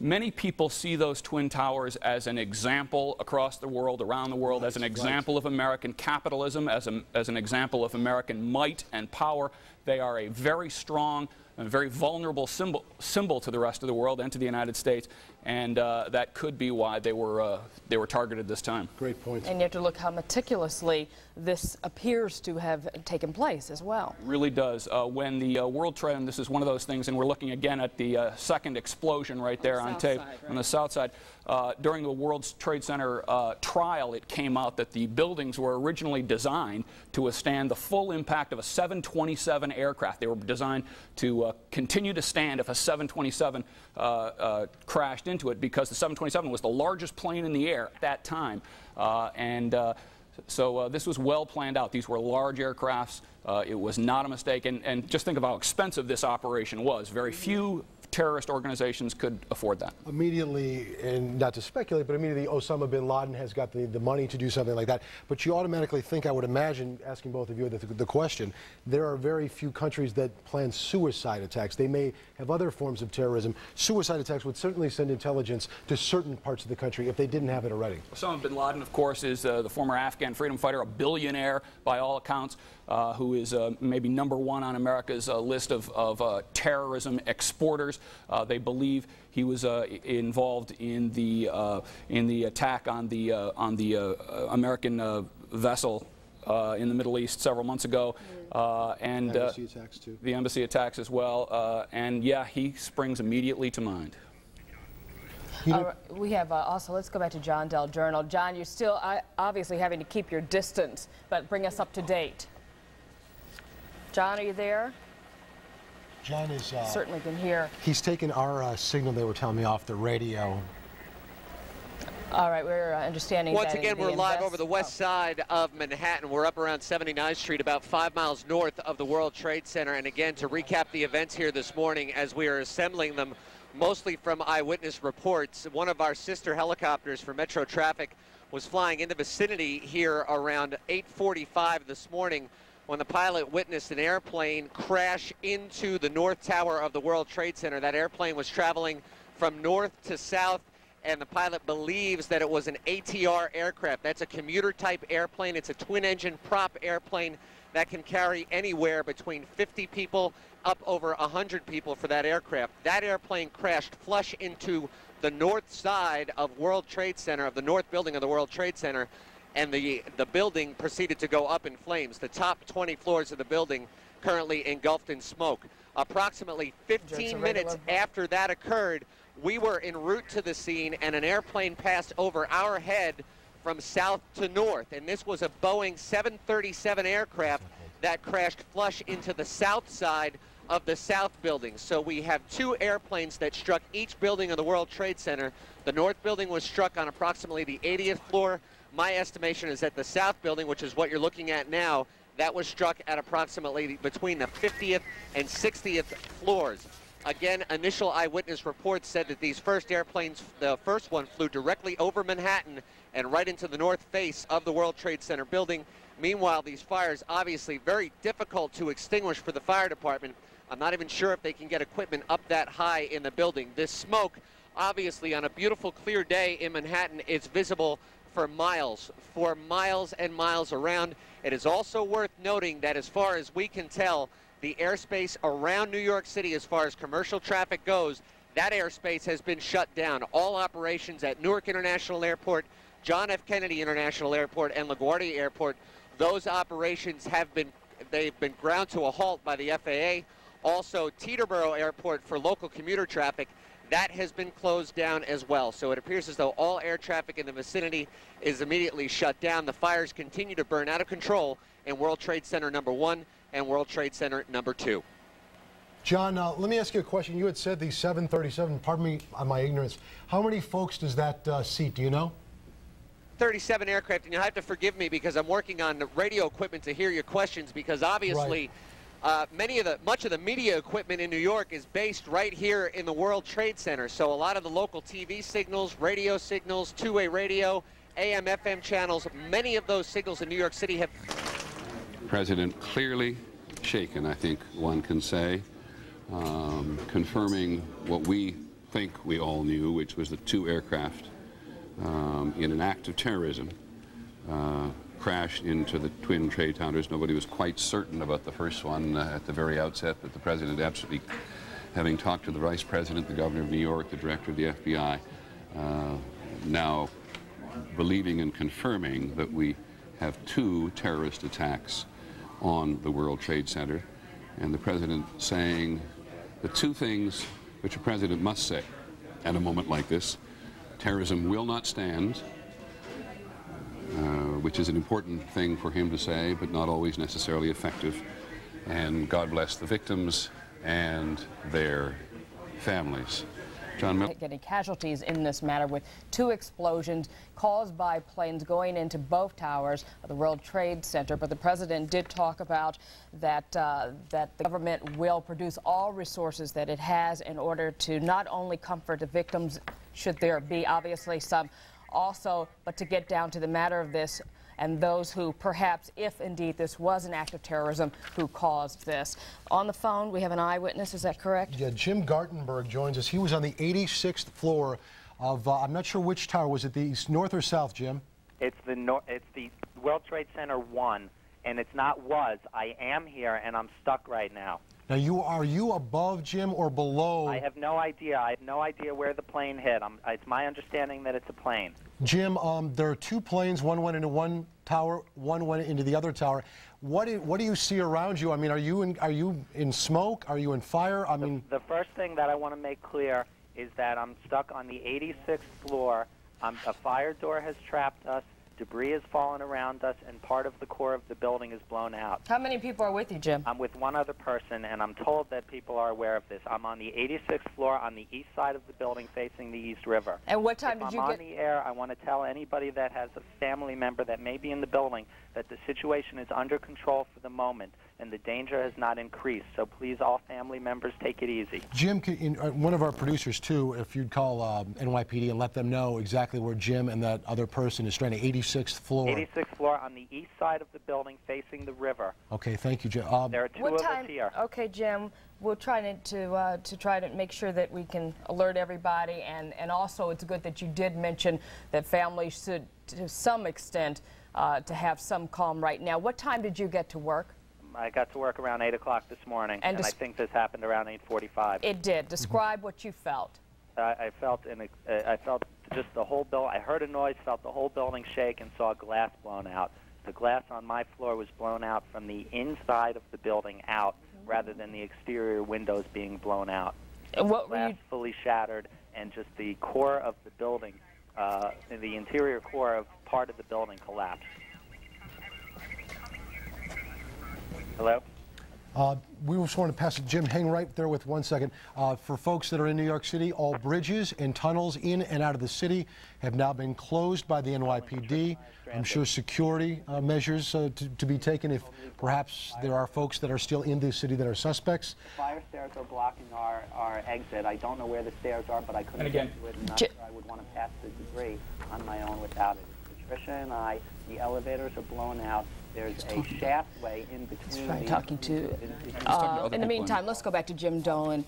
Many people see those Twin Towers as an example across the world, around the world, as an example of American capitalism, as an example of American might and power. They are a very strong and very vulnerable symbol to the rest of the world and to the United States, and that could be why they were targeted this time. Great point. And you have to look how meticulously this appears to have taken place as well. It really does. When the World Trade, and this is one of those things, and we're looking again at the second explosion right there on tape on the south side. During the World Trade Center trial, it came out that the buildings were originally designed to withstand the full impact of a 727 aircraft. They were designed to continue to stand if a 727 crashed into it, because the 727 was the largest plane in the air at that time. So this was well planned out. These were large aircrafts. It was not a mistake. And just think of how expensive this operation was. Very few terrorist organizations could afford that. Immediately, and not to speculate, but immediately Osama bin Laden has got the money to do something like that. But you automatically think, I would imagine, asking both of you the question, there are very few countries that plan suicide attacks. They may have other forms of terrorism. Suicide attacks would certainly send intelligence to certain parts of the country if they didn't have it already. Osama bin Laden, of course, is the former Afghan freedom fighter, a billionaire by all accounts, who is maybe #1 on America's list of terrorism exporters. They believe he was involved in the attack on the American vessel in the Middle East several months ago, and embassy attacks too. The embassy attacks as well. And yeah, he springs immediately to mind. We have also, let's go back to John Del Giorno. John, you're still obviously having to keep your distance, but bring us up to date. John, are you there? John is... certainly can hear. He's taken our signal, they were telling me, off the radio. All right, we're understanding Once that again, we're live over the west side of Manhattan. We're up around 79th Street, about 5 miles north of the World Trade Center. And again, to recap the events here this morning as we are assembling them, mostly from eyewitness reports, one of our sister helicopters for Metro Traffic was flying in the vicinity here around 8:45 this morning when the pilot witnessed an airplane crash into the North Tower of the World Trade Center. That airplane was traveling from north to south, and the pilot believes that it was an ATR aircraft. That's a commuter-type airplane. It's a twin-engine prop airplane that can carry anywhere between 50 people up over 100 people for that aircraft. That airplane crashed flush into the north side of World Trade Center, of the north building of the World Trade Center, and the building proceeded to go up in flames. The top 20 floors of the building currently engulfed in smoke. Approximately 15 minutes after that occurred, we were en route to the scene, and an airplane passed over our head from south to north. And this was a Boeing 737 aircraft that crashed flush into the south side of the south building. So we have two airplanes that struck each building of the World Trade Center. The north building was struck on approximately the 80th floor. My estimation is that the south building, which is what you're looking at now, that was struck at approximately between the 50th and 60th floors. Again, initial eyewitness reports said that these first airplanes, the first one flew directly over Manhattan and right into the north face of the World Trade Center building. Meanwhile, these fires, obviously very difficult to extinguish for the fire department. I'm not even sure if they can get equipment up that high in the building. This smoke, obviously, on a beautiful, clear day in Manhattan, is visible for miles and miles around. It is also worth noting that as far as we can tell, the airspace around New York City, as far as commercial traffic goes, that airspace has been shut down. All operations at Newark International Airport, John F. Kennedy International Airport, and LaGuardia Airport, those operations they've been ground to a halt by the FAA. Also, Teterboro Airport for local commuter traffic, that has been closed down as well. So it appears as though all air traffic in the vicinity is immediately shut down. The fires continue to burn out of control in World Trade Center #1 and World Trade Center #2. John, let me ask you a question. You had said the 737, pardon me on my ignorance. How many folks does that seat, do you know? 37 aircraft, and you'll have to forgive me because I'm working on the radio equipment to hear your questions, because obviously much of the media equipment in New York is based right here in the World Trade Center. So a lot of the local TV signals, radio signals, two-way radio, AM, FM channels, many of those signals in New York City have... President clearly shaken, I think one can say, confirming what we think we all knew, which was that two aircraft in an act of terrorism crashed into the twin trade towers. Nobody was quite certain about the first one at the very outset, but the President absolutely, having talked to the Vice President, the Governor of New York, the Director of the FBI, now believing and confirming that we have two terrorist attacks on the World Trade Center, and the President saying the two things which a President must say at a moment like this: terrorism will not stand, which is an important thing for him to say, but not always necessarily effective, and God bless the victims and their families. John Miller. Getting casualties in this matter with two explosions caused by planes going into both towers of the World Trade Center. But the President did talk about that that the government will produce all resources that it has in order to not only comfort the victims, should there be obviously some, also, but to get down to the matter of this and those who perhaps, if indeed this was an act of terrorism, who caused this. On the phone, we have an eyewitness, is that correct? Yeah, Jim Gartenberg joins us. He was on the 86th floor of, I'm not sure which tower. Was it the north or south, Jim? It's the World Trade Center 1, and it's not was. I am here, and I'm stuck right now. Now, are you above, Jim, or below? I have no idea. I have no idea where the plane hit. It's my understanding that it's a plane. Jim, there are two planes. One went into one tower, one went into the other tower. What do you see around you? I mean, are you in smoke? Are you in fire? I mean, the first thing that I want to make clear is that I'm stuck on the 86th floor. A fire door has trapped us. Debris has fallen around us, and part of the core of the building is blown out. How many people are with you, Jim? I'm with one other person, and I'm told that people are aware of this. I'm on the 86th floor on the east side of the building facing the East River. And what time did you get... I'm on the air, I want to tell anybody that has a family member that may be in the building that the situation is under control for the moment, and the danger has not increased. So please, all family members, take it easy. Jim, one of our producers, too, if you'd call NYPD and let them know exactly where Jim and that other person is trying to 86th floor. 86th floor on the east side of the building facing the river. Okay, thank you, Jim. There are two of us here. Okay, Jim, we'll try to try to make sure that we can alert everybody, and also it's good that you did mention that families should, to some extent, to have some calm right now. What time did you get to work? I got to work around 8 o'clock this morning, and I think this happened around 8:45. It did. Describe what you felt. I felt just the whole building. I heard a noise, felt the whole building shake, and saw glass blown out. The glass on my floor was blown out from the inside of the building out, rather than the exterior windows being blown out. And what glass fully shattered, and just the core of the building, the interior core of part of the building collapsed. Hello? We just want to pass it. Jim, hang right there with 1 second. For folks that are in New York City, all bridges and tunnels in and out of the city have now been closed by the NYPD. I'm sure security measures to be taken if perhaps there are folks that are still in the city that are suspects. Fire stairs are blocking our exit. I don't know where the stairs are, but I couldn't get to it, and not sure I would want to pass the debris on my own without it. Patricia and I, the elevators are blown out. There's a shaftway in between. In the meantime, let's go back to Jim Dolan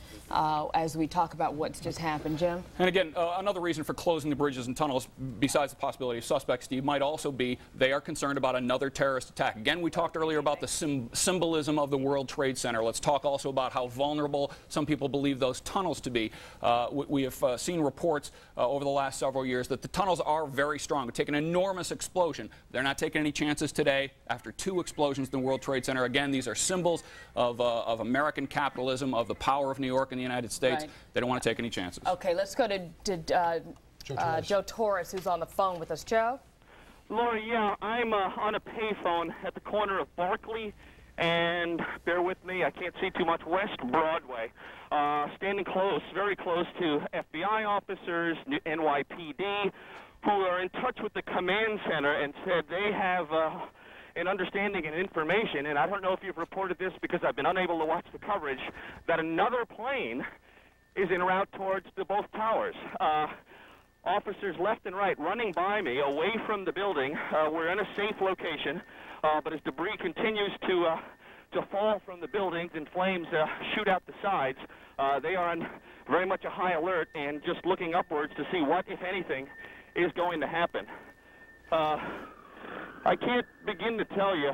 as we talk about what's just happened. Jim? And again, another reason for closing the bridges and tunnels, besides the possibility of suspects, Steve, might also be they are concerned about another terrorist attack. Again, we talked earlier about the symbolism of the World Trade Center. Let's talk also about how vulnerable some people believe those tunnels to be. We have seen reports over the last several years that the tunnels are very strong. It take an enormous explosion. They're not taking any chances today. After two explosions in the World Trade Center, again, these are symbols of American capitalism, of the power of New York and the United States. Right. They don't want to take any chances. Okay, let's go to Joe Torres, who's on the phone with us. Joe? Laura, yeah, I'm on a payphone at the corner of Barclay and, bear with me, I can't see too much, West Broadway. Standing close, very close to FBI officers, NYPD, who are in touch with the command center and said they have an understanding and information, and I don't know if you've reported this because I've been unable to watch the coverage, that another plane is en route towards both towers. Officers left and right running by me away from the building. We're in a safe location, but as debris continues to fall from the buildings and flames shoot out the sides, they are very much a high alert and just looking upwards to see what, if anything, is going to happen. I can't begin to tell you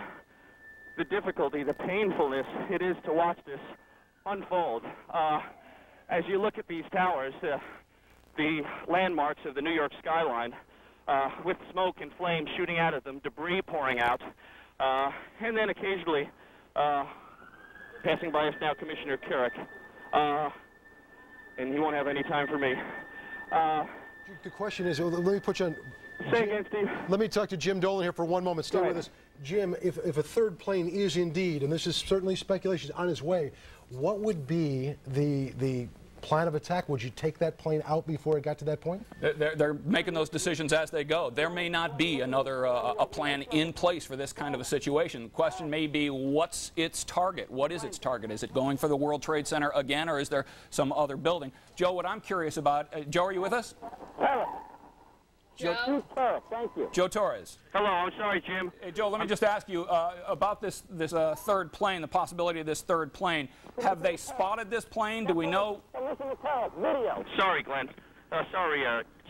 the difficulty, the painfulness it is to watch this unfold. As you look at these towers, the landmarks of the New York skyline, with smoke and flames shooting out of them, debris pouring out, and then occasionally, passing by us now, Commissioner Carrick, and he won't have any time for me. The question is, let me put you on. Say again, Steve. Let me talk to Jim Dolan here for one moment. Stay with us. Jim, if a third plane is indeed, and this is certainly speculation, on its way, what would be the plan of attack? Would you take that plane out before it got to that point? They're making those decisions as they go. There may not be another a plan in place for this kind of a situation. The question may be, what's its target? What is its target? Is it going for the World Trade Center again, or is there some other building? Joe, what I'm curious about, Joe, are you with us? Joe? Thank you. Joe Torres. Hello, I'm sorry, Jim. Hey, Joe, let me just ask you about this third plane, the possibility of this third plane. Have they spotted this plane? Do we know? Listen to video. Sorry, Glenn. Sorry,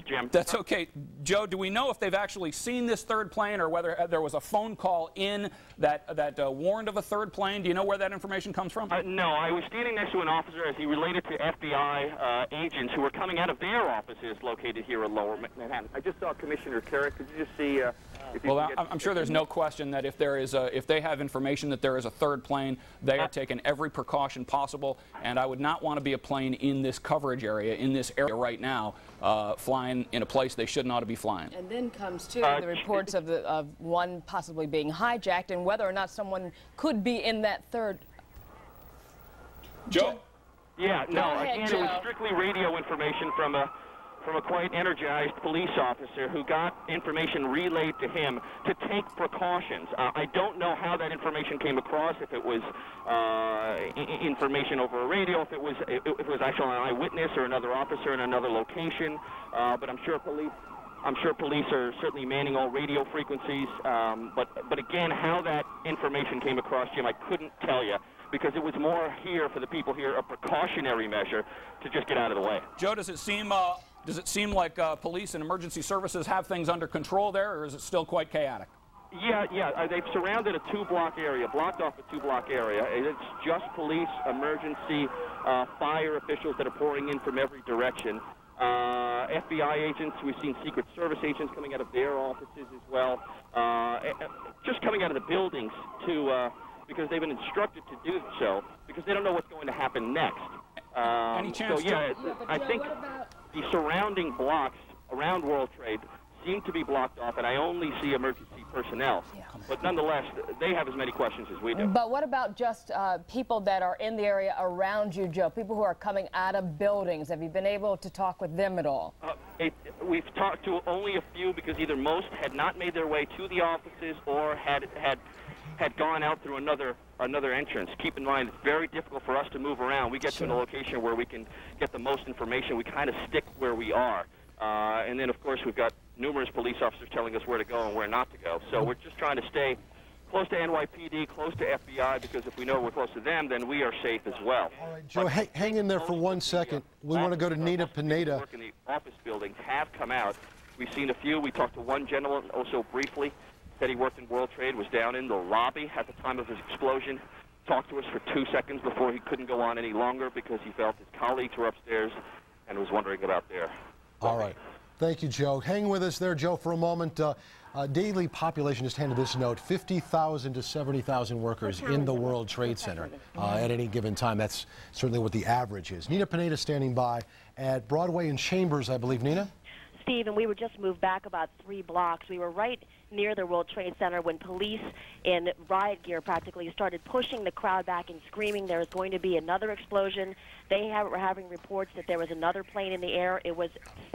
Jim. That's okay. Joe, do we know if they've actually seen this third plane or whether there was a phone call in that warned of a third plane? Do you know where that information comes from? No, I was standing next to an officer as he related to FBI agents who were coming out of their offices located here in Lower Manhattan. I just saw Commissioner Carrick. Could you just see if you Well, I'm sure there's no question that if there is if they have information that there is a third plane, they are taking every precaution possible, and I would not want to be a plane in this coverage area, in this area right now, flying in a place they should not be flying. And then comes, too, the reports of one possibly being hijacked and whether or not someone could be in that third. Joe? Yeah, no, ahead, again, Joe. it was strictly radio information from a quite energized police officer who got information relayed to him to take precautions. I don't know how that information came across, if it was information over a radio, if it was actually an eyewitness or another officer in another location, but I'm sure police are certainly manning all radio frequencies. But again, how that information came across, Jim, I couldn't tell you, because it was more here for the people here a precautionary measure to just get out of the way. Joe, does it seem like police and emergency services have things under control there, or is it still quite chaotic? Yeah. They've surrounded a two-block area, blocked off a two-block area. It's just police, emergency, fire officials that are pouring in from every direction. FBI agents, we've seen Secret Service agents coming out of their offices as well, just coming out of the buildings to, because they've been instructed to do so, because they don't know what's going to happen next. Any chance? So yeah, I think the surrounding blocks around World Trade seem to be blocked off, and I only see emergency personnel. But nonetheless, they have as many questions as we do. But what about just people that are in the area around you, Joe? People who are coming out of buildings. Have you been able to talk with them at all? We've talked to only a few, because either most had not made their way to the offices or had gone out through another entrance. Keep in mind, it's very difficult for us to move around. We get to a location where we can get the most information. We kind of stick where we are. And then, of course, we've got numerous police officers telling us where to go and where not to go. So we're just trying to stay close to NYPD, close to FBI, because if we know we're close to them, then we are safe as well. All right, Joe, hang in there for 1 second. We want to go to Nina Pineda. Work in the office buildings have come out. We've seen a few. We talked to one gentleman also briefly. Said he worked in World Trade, was down in the lobby at the time of his explosion. Talked to us for 2 seconds before he couldn't go on any longer because he felt his colleagues were upstairs and was wondering about their All right. Thank you, Joe. Hang with us there, Joe, for a moment. Daily population just handed this note, 50,000 to 70,000 workers in the World Trade Center at any given time. That's certainly what the average is. Nina Pineda standing by at Broadway and Chambers, I believe. Nina? Steve, and we were just moved back about 3 blocks. We were right near the World Trade Center when police in riot gear practically started pushing the crowd back and screaming there was going to be another explosion. They were having reports that there was another plane in the air. It was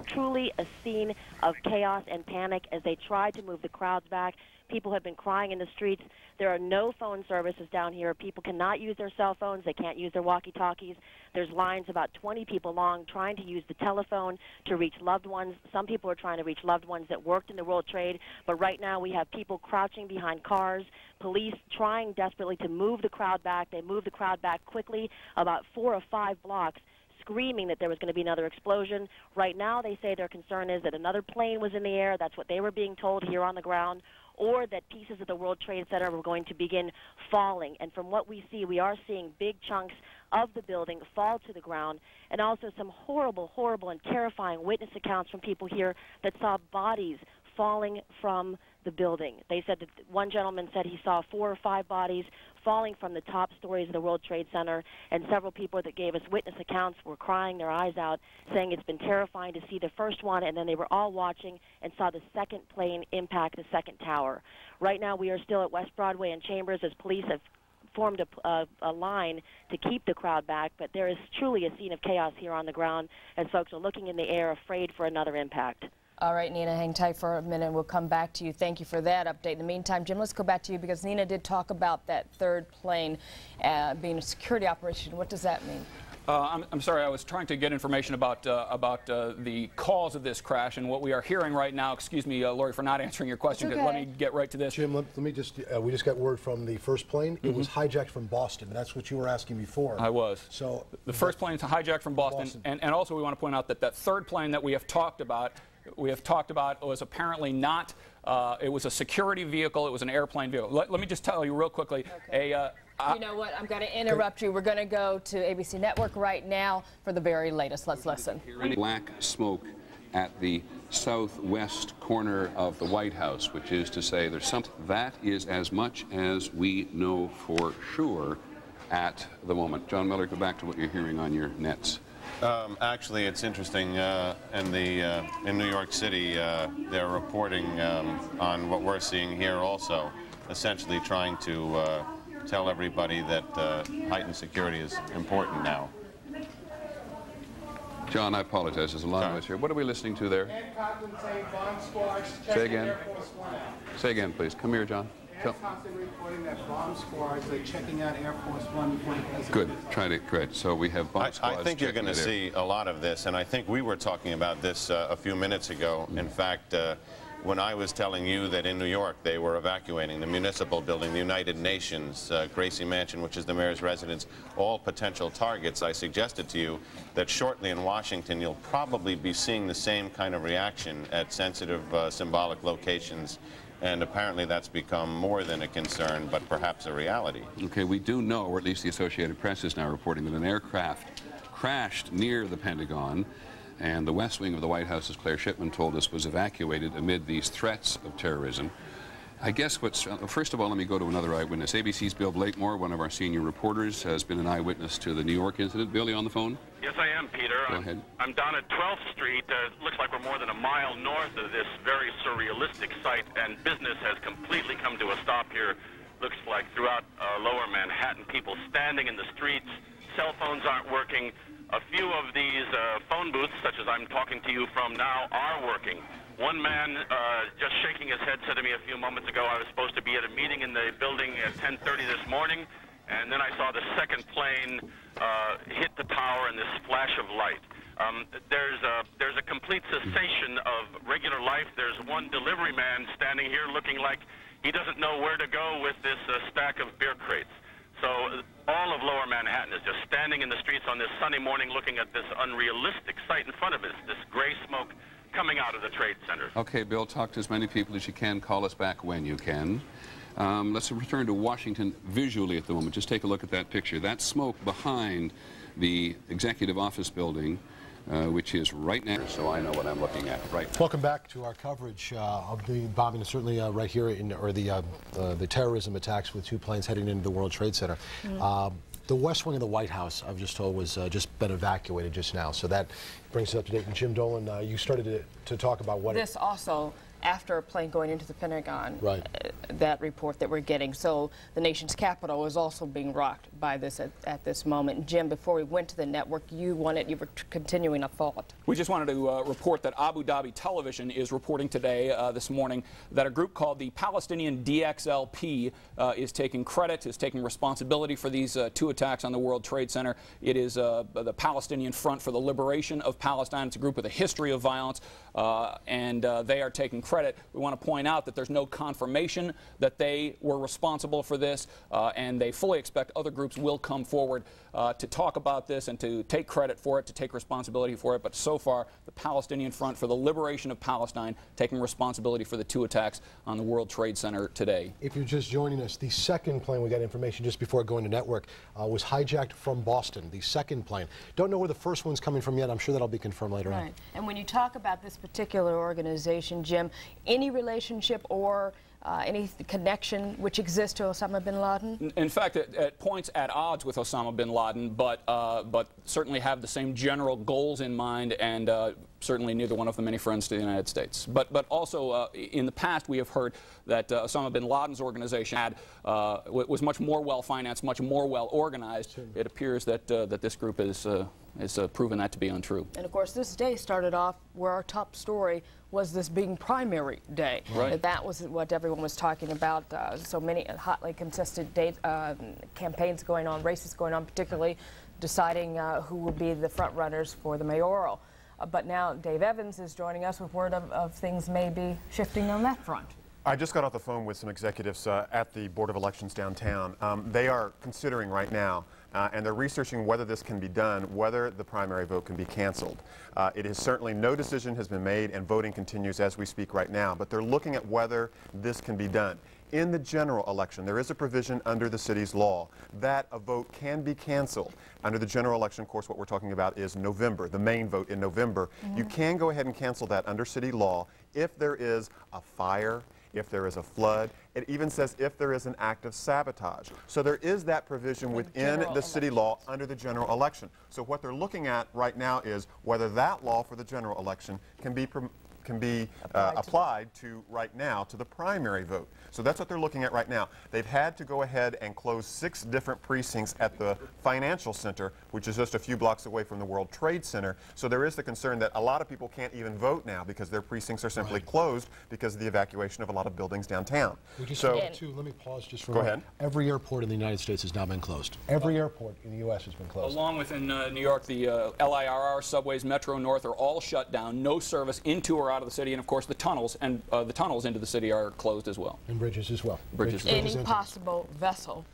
truly a scene of chaos and panic as they tried to move the crowds back. People have been crying in the streets. There are no phone services down here. People cannot use their cell phones. They can't use their walkie-talkies. There's lines about 20 people long trying to use the telephone to reach loved ones. Some people are trying to reach loved ones that worked in the World Trade. But right now we have people crouching behind cars, police trying desperately to move the crowd back. They moved the crowd back quickly, about 4 or 5 blocks. screaming that there was going to be another explosion. Right now, they say their concern is that another plane was in the air. That's what they were being told here on the ground, or that pieces of the World Trade Center were going to begin falling. And from what we see, we are seeing big chunks of the building fall to the ground, and also some horrible, horrible, and terrifying witness accounts from people here that saw bodies falling from the building. They said that one gentleman said he saw 4 or 5 bodies falling from the top stories of the World Trade Center, and several people that gave us witness accounts were crying their eyes out, saying it's been terrifying to see the first one, and then they were all watching and saw the second plane impact the second tower. Right now, we are still at West Broadway and Chambers as police have formed a line to keep the crowd back, but there is truly a scene of chaos here on the ground as folks are looking in the air, afraid for another impact. All right, Nina, hang tight for a minute. We'll come back to you. Thank you for that update. In the meantime, Jim, let's go back to you because Nina did talk about that third plane being a security operation. What does that mean? I'm sorry, I was trying to get information about the cause of this crash, and what we are hearing right now, excuse me, Lori, for not answering your question, because let me get right to this. Jim, let me just, we just got word from the first plane. It was hijacked from Boston. That's what you were asking before. I was. So the first plane is hijacked from Boston. And also we want to point out that that third plane that we have talked about was apparently not, it was a security vehicle, it was an airplane vehicle. Let me just tell you real quickly, you know what? I'm going to interrupt you. We're going to go to ABC Network right now for the very latest. Let's listen. Black smoke at the southwest corner of the White House, which is to say there's something. That is as much as we know for sure at the moment. John Miller, go back to what you're hearing on your nets. Actually, it's interesting. In New York City, they're reporting on what we're seeing here also, essentially trying to tell everybody that heightened security is important now. John, I apologize. There's a lot of us here. What are we listening to there? Say again. Say again, please. Come here, John. Constantly reporting that bomb squads are checking out Air Force One before the president. Good. Try to correct. So we have bomb squads. I think you're going to see a lot of this, and I think we were talking about this a few minutes ago. In fact, when I was telling you that in New York they were evacuating the municipal building, the United Nations, Gracie Mansion, which is the mayor's residence, all potential targets, I suggested to you that shortly in Washington you'll probably be seeing the same kind of reaction at sensitive symbolic locations. And apparently that's become more than a concern, but perhaps a reality. Okay, we do know, or at least the Associated Press is now reporting, that an aircraft crashed near the Pentagon, and the West Wing of the White House, as Claire Shipman told us, was evacuated amid these threats of terrorism. I guess what's, first of all, let me go to another eyewitness. ABC's Bill Blakemore, one of our senior reporters, has been an eyewitness to the New York incident. Bill, you on the phone? Yes, I am, Peter. Go ahead. I'm down at 12th Street. It looks like we're more than a mile north of this very surrealistic site, and business has completely come to a stop here. Looks like throughout lower Manhattan, people standing in the streets, cell phones aren't working. A few of these phone booths, such as I'm talking to you from now, are working. One man, just shaking his head, said to me a few moments ago, I was supposed to be at a meeting in the building at 10:30 this morning, and then I saw the second plane hit the tower in this flash of light. There's a complete cessation of regular life. There's one delivery man standing here looking like he doesn't know where to go with this stack of beer crates. So all of lower Manhattan is just standing in the streets on this sunny morning looking at this unrealistic sight in front of us, this gray smoke coming out of the Trade Center. Okay, Bill, talk to as many people as you can. Call us back when you can. Let's return to Washington visually at the moment. Just take a look at that picture. That smoke behind the executive office building, which is right now, so I know what I'm looking at. Right. Welcome back to our coverage of the bombing, certainly right here in, or the terrorism attacks with 2 planes heading into the World Trade Center. The West Wing of the White House, I've just told, was just been evacuated just now. So that brings us up to date. And Jim Dolan, you started to talk about what this also after a plane going into the Pentagon, right. That report that we're getting. So the nation's capital is also being rocked by this at this moment. Jim, before we went to the network, you were continuing a thought. We just wanted to report that Abu Dhabi Television is reporting today, this morning, that a group called the Palestinian DXLP is taking credit, is taking responsibility for these 2 attacks on the World Trade Center. It is the Palestinian Front for the Liberation of Palestine. It's a group with a history of violence. and they are taking credit. We want to point out that there's no confirmation that they were responsible for this, and they fully expect other groups will come forward to talk about this and to take credit for it, to take responsibility for it. But so far, the Palestinian Front for the Liberation of Palestine taking responsibility for the 2 attacks on the World Trade Center today. If you're just joining us, the second plane, we got information just before going to network, was hijacked from Boston, the second plane. Don't know where the first one's coming from yet. I'm sure that'll be confirmed later on. And when you talk about this particular organization, Jim, any relationship or any connection which exists to Osama bin Laden? In fact, it points at odds with Osama bin Laden, but certainly have the same general goals in mind, and certainly neither one of them any friends to the United States. But also, in the past, we have heard that Osama bin Laden's organization was much more well-financed, much more well-organized. It appears that this group is proven that to be untrue. And of course, this day started off where our top story was this being primary day. Right. That was what everyone was talking about. So many hotly contested campaigns going on, races going on, particularly deciding who will be the front runners for the mayoral. But now Dave Evans is joining us with word of things may be shifting on that front. I just got off the phone with some executives at the Board of Elections downtown. They are considering right now, and they're researching whether this can be done, whether the primary vote can be canceled. It is certainly no decision has been made, and voting continues as we speak right now, but they're looking at whether this can be done. In the general election, there is a provision under the city's law that a vote can be canceled. Under the general election, of course, what we're talking about is November, the main vote in November. You can go ahead and cancel that under city law if there is a fire, if there is a flood. It even says if there is an act of sabotage. So there is that provision within the city law under the general election. So what they're looking at right now is whether that law for the general election can be applied to right now to the primary vote. So that's what they're looking at right now. They've had to go ahead and close 6 different precincts at the Financial Center, which is just a few blocks away from the World Trade Center. So there is the concern that a lot of people can't even vote now because their precincts are simply closed because of the evacuation of a lot of buildings downtown. We just let me pause just for a moment. Every airport in the United States has now been closed. Every airport in the U.S. has been closed. Along with in New York, the LIRR, subways, Metro North are all shut down. No service into or out of the city, and of course the tunnels into the city are closed as well. And bridges as well. Any possible vessel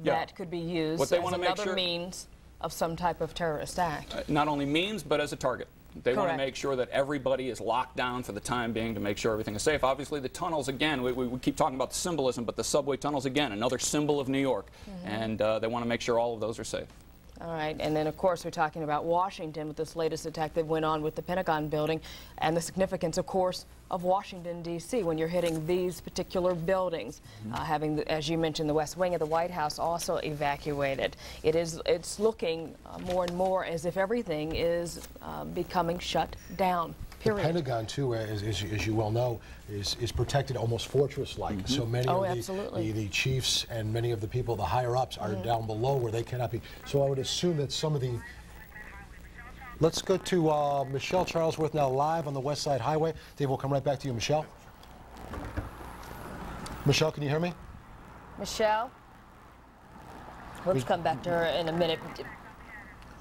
that could be used as another means of some type of terrorist act. Not only means, but as a target. They want to make sure that everybody is locked down for the time being to make sure everything is safe. Obviously, the tunnels, again, we keep talking about the symbolism, but the subway tunnels, again, another symbol of New York. And they want to make sure all of those are safe. All right, and then of course we're talking about Washington with this latest attack that went on with the Pentagon building and the significance, of course, of Washington, D.C. when you're hitting these particular buildings, having, as you mentioned, the West Wing of the White House also evacuated. It's looking more and more as if everything is becoming shut down. Period. The Pentagon, too, as you well know, is protected almost fortress-like. So many of the chiefs and many of the people, the higher-ups, are down below where they cannot be. So I would assume that some of the... Let's go to Michelle Charlesworth now live on the West Side Highway. Dave, we'll come right back to you, Michelle. Michelle, can you hear me? Michelle? We'll come back to her in a minute.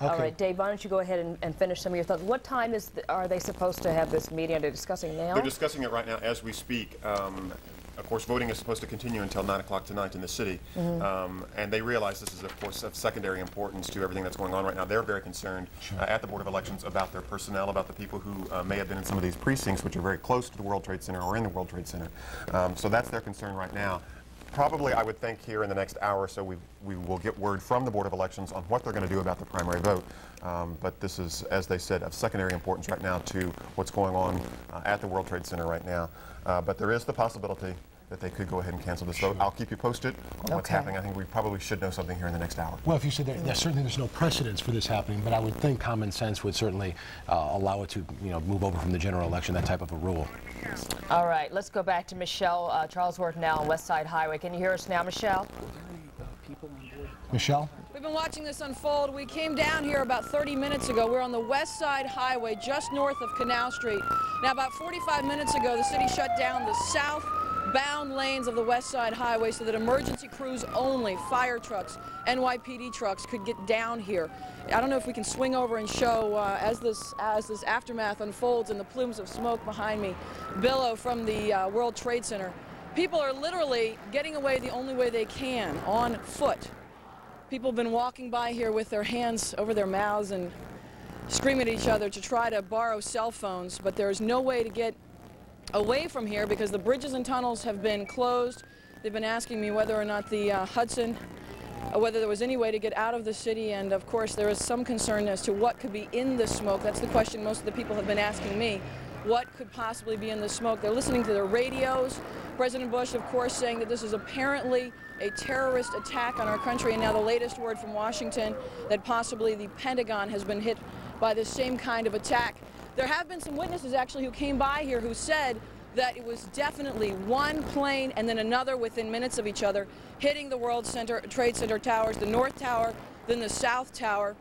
All right, Dave, why don't you go ahead and finish some of your thoughts. What time are they supposed to have this meeting? Are they discussing now? They're discussing it right now as we speak. Of course, voting is supposed to continue until 9 o'clock tonight in the city. And they realize this is, of course, of secondary importance to everything that's going on right now. They're very concerned at the Board of Elections about their personnel, about the people who may have been in some of these precincts, which are very close to the World Trade Center or in the World Trade Center. So that's their concern right now. Probably, I would think, here in the next hour or so, we will get word from the Board of Elections on what they're going to do about the primary vote. But this is, as they said, of secondary importance right now to what's going on at the World Trade Center right now. But there is the possibility that they could go ahead and cancel this vote. I'll keep you posted on what's happening. I think we probably should know something here in the next hour. Well, if you said that, certainly there's no precedence for this happening, but I would think common sense would certainly allow it to, move over from the general election, that type of a rule. All right, let's go back to Michelle Charlesworth now on West Side Highway. Can you hear us now, Michelle? Michelle? We've been watching this unfold. We came down here about 30 minutes ago. We're on the West Side Highway, just north of Canal Street. Now, about 45 minutes ago, the city shut down the south bound lanes of the West Side Highway so that emergency crews only, fire trucks, NYPD trucks could get down here. I don't know if we can swing over and show as this aftermath unfolds and the plumes of smoke behind me billow from the World Trade Center. People are literally getting away the only way they can, on foot. People have been walking by here with their hands over their mouths and screaming at each other to try to borrow cell phones, but there's no way to get away from here because the bridges and tunnels have been closed. They've been asking me whether or not the Hudson, whether there was any way to get out of the city, and of course there is some concern as to what could be in the smoke. That's the question most of the people have been asking me. What could possibly be in the smoke? They're listening to their radios. President Bush, of course, saying that this is apparently a terrorist attack on our country, and now the latest word from Washington that possibly the Pentagon has been hit by this same kind of attack. There have been some witnesses actually who came by here who said that it was definitely one plane and then another within minutes of each other hitting the World Trade Center towers, the North Tower, then the South Tower,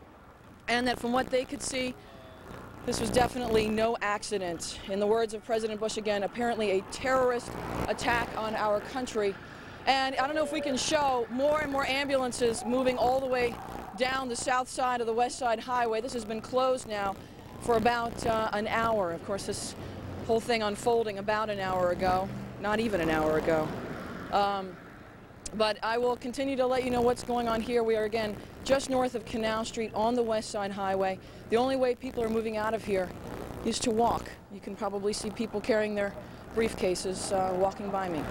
and that from what they could see, this was definitely no accident. In the words of President Bush again, apparently a terrorist attack on our country. And I don't know if we can show more and more ambulances moving all the way down the south side of the West Side Highway. This has been closed now for about an hour. Of course, this whole thing unfolding about an hour ago, not even an hour ago. But I will continue to let you know what's going on here. We are, again, just north of Canal Street on the West Side Highway. The only way people are moving out of here is to walk. You can probably see people carrying their briefcases walking by me.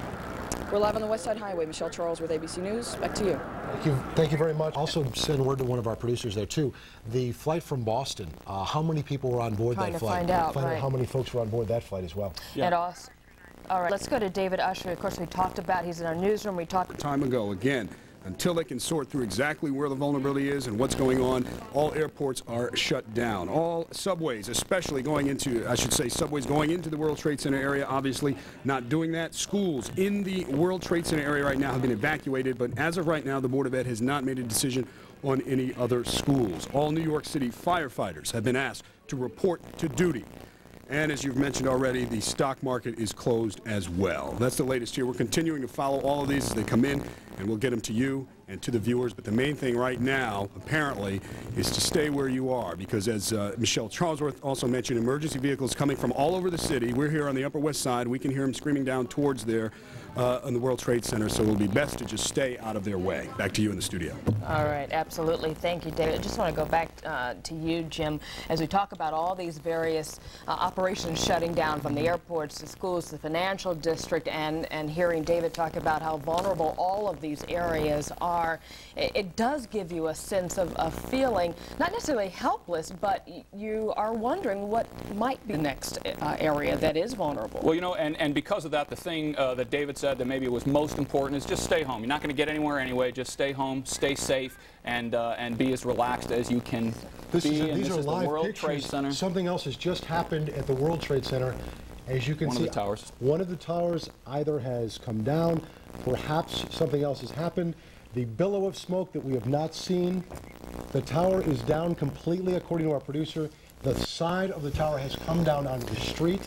We're live on the West Side Highway. Michelle Charles with ABC News. Back to you. Thank you very much. Also send word to one of our producers there, too. The flight from Boston, how many people were on board that flight? Find out how many folks were on board that flight as well. Yeah. And also, all right, let's go to David Usher. Of course, we talked about, he's in our newsroom. We talked time ago. Again, until they can sort through exactly where the vulnerability is and what's going on, all airports are shut down. All subways, especially going into, I should say, subways going into the World Trade Center area, obviously not doing that. Schools in the World Trade Center area right now have been evacuated, but as of right now, the Board of Ed has not made a decision on any other schools. All New York City firefighters have been asked to report to duty. And as you've mentioned already, the stock market is closed as well. That's the latest here. We're continuing to follow all of these as they come in, and we'll get them to you and to the viewers. But the main thing right now, apparently, is to stay where you are, because as Michelle Charlesworth also mentioned, emergency vehicles coming from all over the city. We're here on the Upper West Side. We can hear them screaming down towards there on the World Trade Center, so it'll be best to just stay out of their way. Back to you in the studio. All right, absolutely. Thank you, David. I just want to go back to you, Jim, as we talk about all these various operations shutting down, from the airports to schools to the financial district, and hearing David talk about how vulnerable all of these areas are. It does give you a sense of feeling, not necessarily helpless, but you are wondering what might be the next area that is vulnerable. Well, you know, and because of that, the thing that David said that maybe was most important is just stay home. You're not going to get anywhere anyway. Just stay home, stay safe, and be as relaxed as you can be. These are live the World pictures. Trade Center. Something else has just happened at the World Trade Center. As you can see, one of the towers. One of the towers either has come down, perhaps something else has happened. The billow of smoke that we have not seen, the tower is down completely, according to our producer. The side of the tower has come down onto the street.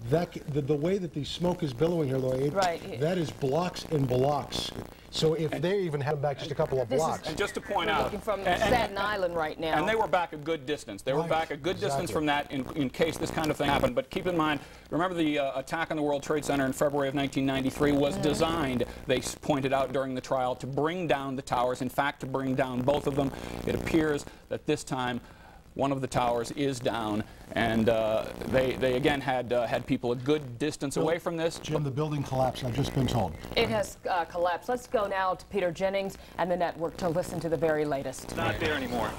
The way that the smoke is billowing here, Lloyd, that is blocks and blocks. So if they even have back just a couple of blocks. And just to point out, looking from Staten Island right now. And they were back a good distance. They were back a good distance from that in case this kind of thing happened. But keep in mind, remember the attack on the World Trade Center in February of 1993 was designed, they pointed out during the trial, to bring down the towers. In fact, to bring down both of them. It appears that this time one of the towers is down, and they again had people a good distance away from this. Jim, the building collapsed, I've just been told. It has collapsed. Let's go now to Peter Jennings and the network to listen to the very latest. It's not there anymore.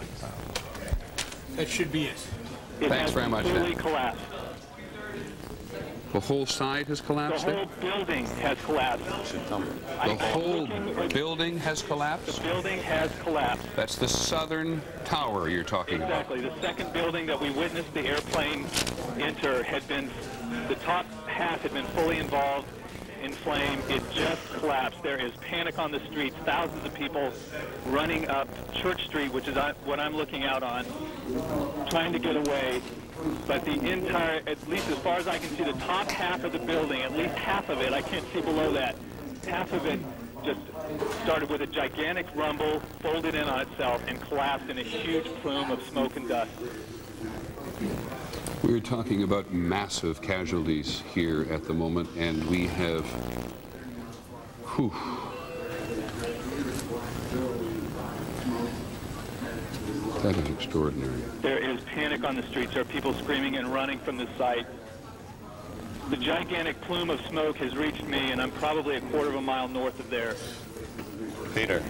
That should be it. Thanks very much. It has completely collapsed. The whole side has collapsed? The whole building has collapsed. The whole building has collapsed? The building has collapsed. That's the southern tower you're talking about. Exactly. The second building that we witnessed the airplane enter had been, the top half had been fully involved in flame. It just collapsed. There is panic on the streets. Thousands of people running up Church Street, which is what I'm looking out on, trying to get away. but the entire, at least as far as I can see, the top half of the building, at least half of it, I can't see below that, half of it just started with a gigantic rumble, folded in on itself, and collapsed in a huge plume of smoke and dust. We're talking about massive casualties here at the moment, and we have, whew, that is extraordinary. There is panic on the streets. There are people screaming and running from the site. The gigantic plume of smoke has reached me, and I'm probably a quarter of a mile north of there. Peter.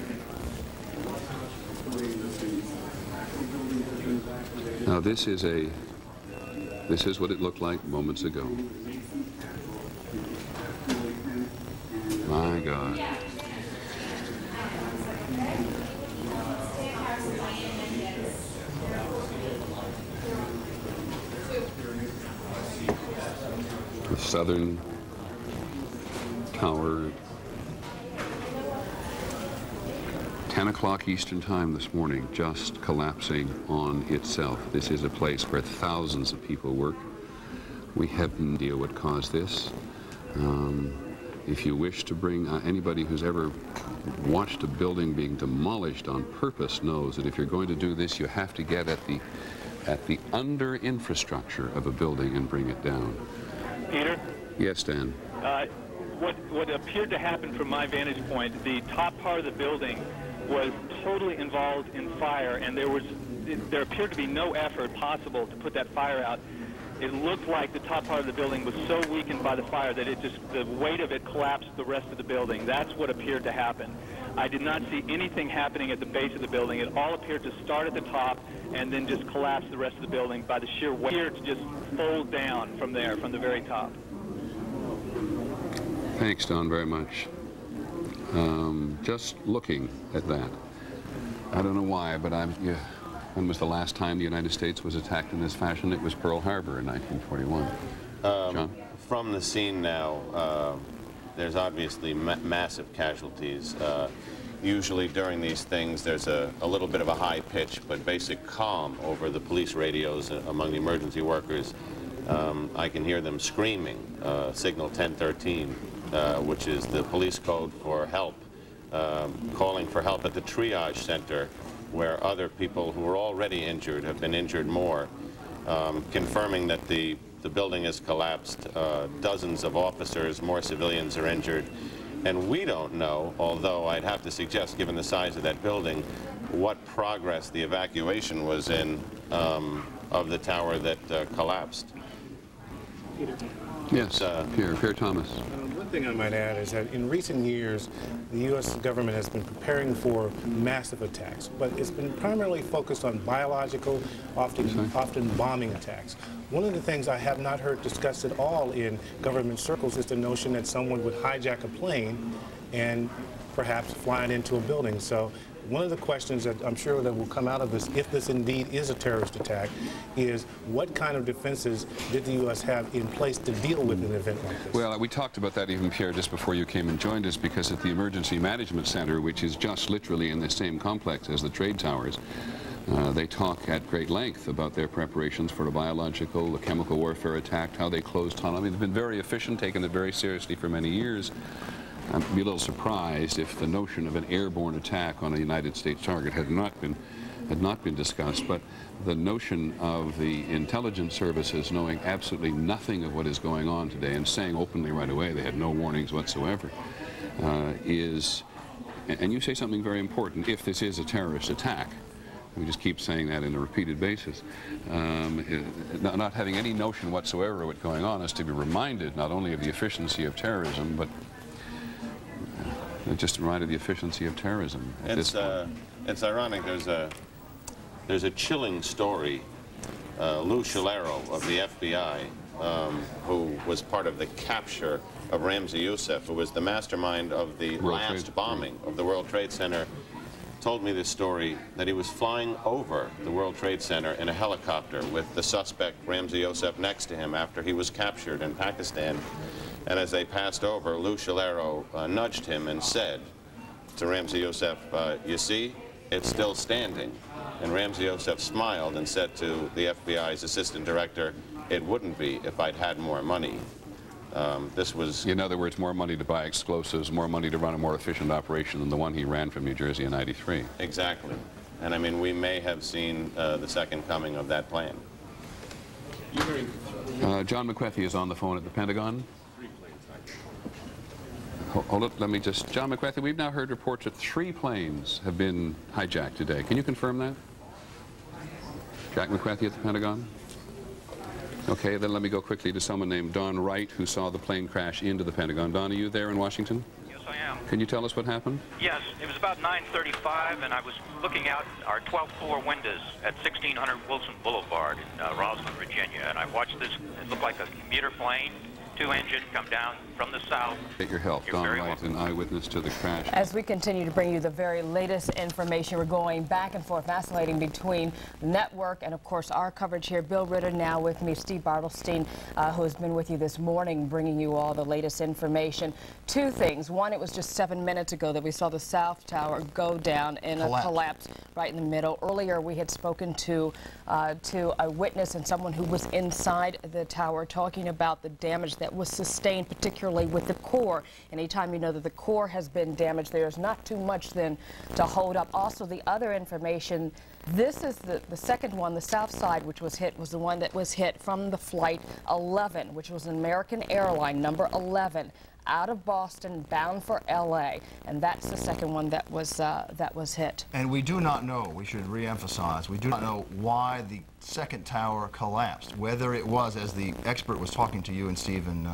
Now this is what it looked like moments ago. My God. The southern tower, 10 o'clock Eastern time this morning, just collapsing on itself. This is a place where thousands of people work. We have no idea what caused this. If you wish to bring anybody who's ever watched a building being demolished on purpose knows that if you're going to do this, you have to get at the under infrastructure of a building and bring it down. Peter? Yes, Dan. What appeared to happen from my vantage point, the top part of the building was totally involved in fire, and there appeared to be no effort possible to put that fire out. It looked like the top part of the building was so weakened by the fire that the weight of it collapsed the rest of the building. That's what appeared to happen. I did not see anything happening at the base of the building. It all appeared to start at the top and then just collapse the rest of the building by the sheer weight. It appeared to just fold down from there, from the very top. Thanks, Don, very much. Just looking at that, I don't know why, but when was the last time the United States was attacked in this fashion? It was Pearl Harbor in 1941. John? From the scene now, there's obviously massive casualties. Usually during these things, there's a little bit of a high pitch, but basic calm over the police radios among the emergency workers. I can hear them screaming, signal 1013, which is the police code for help, calling for help at the triage center, where other people who were already injured have been injured more, confirming that the building has collapsed. Dozens of officers, more civilians are injured. And we don't know, although I'd have to suggest, given the size of that building, what progress the evacuation was in of the tower that collapsed. Yes, Pierre Thomas. One thing I might add is that in recent years, the U.S. government has been preparing for massive attacks, but it's been primarily focused on biological, often bombing attacks. One of the things I have not heard discussed at all in government circles is the notion that someone would hijack a plane and perhaps fly it into a building. So one of the questions that I'm sure that will come out of this, if this indeed is a terrorist attack, is what kind of defenses did the U.S. have in place to deal with an event like this? Well, we talked about that even, Pierre, just before you came and joined us, because at the Emergency Management Center, which is just literally in the same complex as the trade towers, they talk at great length about their preparations for a biological, a chemical warfare attack, how they closed tunnel. I mean, they've been very efficient, taken it very seriously for many years. I'd be a little surprised if the notion of an airborne attack on a United States target had not been discussed, but the notion of the intelligence services knowing absolutely nothing of what is going on today and saying openly right away they had no warnings whatsoever is, and you say something very important, if this is a terrorist attack, we just keep saying that on a repeated basis, not having any notion whatsoever of what's going on is to be reminded not only of the efficiency of terrorism, but just reminded of the efficiency of terrorism at this point. It's ironic. There's a chilling story. Lou Scalero of the FBI, who was part of the capture of Ramzi Youssef, who was the mastermind of the last bombing of the World Trade Center, told me this story, that he was flying over the World Trade Center in a helicopter with the suspect Ramzi Youssef next to him after he was captured in Pakistan. And as they passed over, Lou Scalero nudged him and said to Ramzi Youssef, you see, it's still standing. And Ramsey Youssef smiled and said to the FBI's assistant director, "It wouldn't be if I'd had more money." This was... In other words, more money to buy explosives, more money to run a more efficient operation than the one he ran from New Jersey in '93. Exactly. And I mean, we may have seen the second coming of that plan. John McWethy is on the phone at the Pentagon. Hold it, let me just... John McWethy, we've now heard reports that 3 planes have been hijacked today. Can you confirm that? Jack McWethy at the Pentagon? Okay, then let me go quickly to someone named Don Wright, who saw the plane crash into the Pentagon. Don, are you there in Washington? Yes, I am. Can you tell us what happened? Yes, it was about 9:35, and I was looking out our 12th floor windows at 1600 Wilson Boulevard in Roswell, Virginia, and I watched this. It looked like a commuter plane, 2-engine, come down from the south. Get your help. Don Wright, an eyewitness to the crash. As we continue to bring you the very latest information, we're going back and forth, vacillating between the network and, of course, our coverage here. Bill Ritter now with me, Steve Bartlestein, who has been with you this morning, bringing you all the latest information. 2 things. One, it was just 7 minutes ago that we saw the South Tower go down in a collapse right in the middle. Earlier, we had spoken to a witness and someone who was inside the tower talking about the damage that was sustained, particularly with the core. Anytime you know that the core has been damaged, there's not too much then to hold up. Also, the other information, this is the second one, the south side, which was hit, was the one that was hit from the flight 11, which was an American airline, number 11, out of Boston, bound for L.A., and that's the second one that was hit. And we do not know, we should re-emphasize, we do not know why the second tower collapsed, whether it was, as the expert was talking to you and Steve and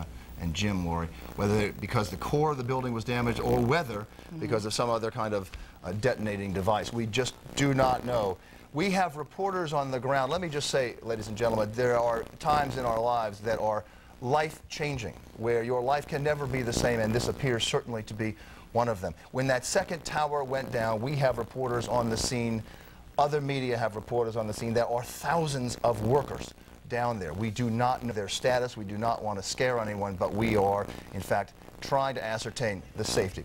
Jim, Lori, whether because the core of the building was damaged or whether because of some other kind of detonating device. We just do not know. We have reporters on the ground. Let me just say, ladies and gentlemen, there are times in our lives that are life-changing, where your life can never be the same, and this appears certainly to be one of them. When that second tower went down, we have reporters on the scene. Other media have reporters on the scene. There are thousands of workers down there. We do not know their status. We do not want to scare anyone, but we are, in fact, trying to ascertain the safety.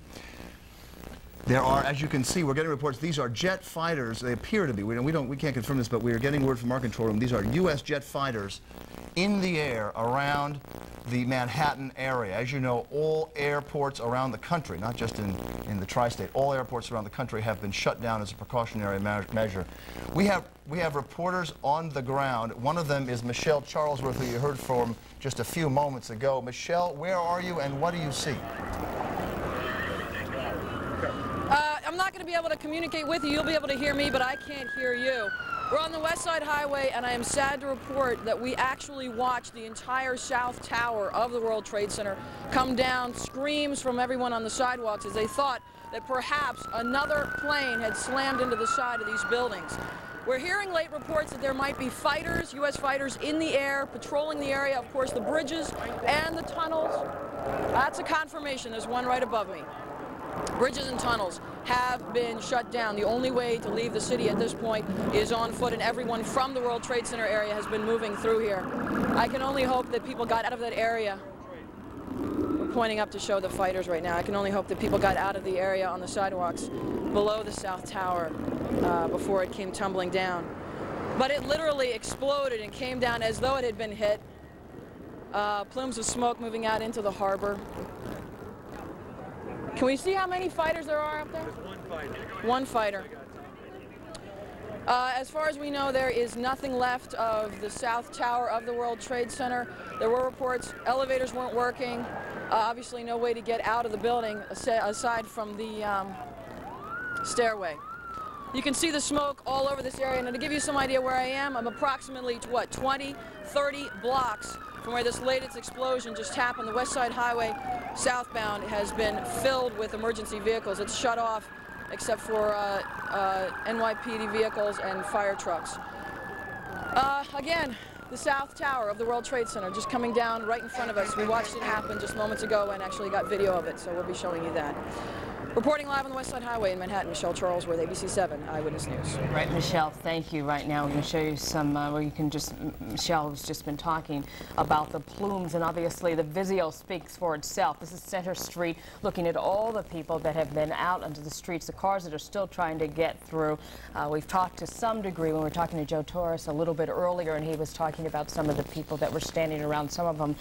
There are, as you can see, we're getting reports. These are jet fighters. They appear to be. We can't confirm this, but we are getting word from our control room. These are U.S. jet fighters in the air around the Manhattan area. As you know, all airports around the country, not just in the tri-state, all airports around the country have been shut down as a precautionary measure. We have reporters on the ground. One of them is Michelle Charlesworth, who you heard from just a few moments ago. Michelle, where are you and what do you see? I'm not going to be able to communicate with you. You'll be able to hear me, but I can't hear you. We're on the West Side Highway, and I am sad to report that we actually watched the entire South Tower of the World Trade Center come down, screams from everyone on the sidewalks as they thought that perhaps another plane had slammed into the side of these buildings. We're hearing late reports that there might be fighters, U.S. fighters in the air, patrolling the area, of course, the bridges and the tunnels. That's a confirmation. There's one right above me. Bridges and tunnels have been shut down. The only way to leave the city at this point is on foot, and everyone from the World Trade Center area has been moving through here. I can only hope that people got out of that area. We're pointing up to show the fighters right now. I can only hope that people got out of the area on the sidewalks below the South Tower before it came tumbling down. But it literally exploded and came down as though it had been hit. Plumes of smoke moving out into the harbor. Can we see how many fighters there are up there? There's one fighter. One fighter. As far as we know, there is nothing left of the South Tower of the World Trade Center. There were reports elevators weren't working. Obviously no way to get out of the building aside from the stairway. You can see the smoke all over this area, and to give you some idea where I am, I'm approximately, what, 20, 30 blocks from where this latest explosion just happened. The West Side Highway southbound has been filled with emergency vehicles. It's shut off except for NYPD vehicles and fire trucks. Again, the South Tower of the World Trade Center just coming down right in front of us. We watched it happen just moments ago and actually got video of it, so we'll be showing you that. Reporting live on the West Side Highway in Manhattan, Michelle Charlesworth, ABC 7 Eyewitness News. Right, Michelle, thank you. Right now, we're going to show you some where you can just, Michelle has just been talking about the plumes, and obviously the visual speaks for itself. This is Center Street, looking at all the people that have been out onto the streets, the cars that are still trying to get through. We've talked to some degree when we were talking to Joe Torres a little bit earlier, and he was talking about some of the people that were standing around, some of them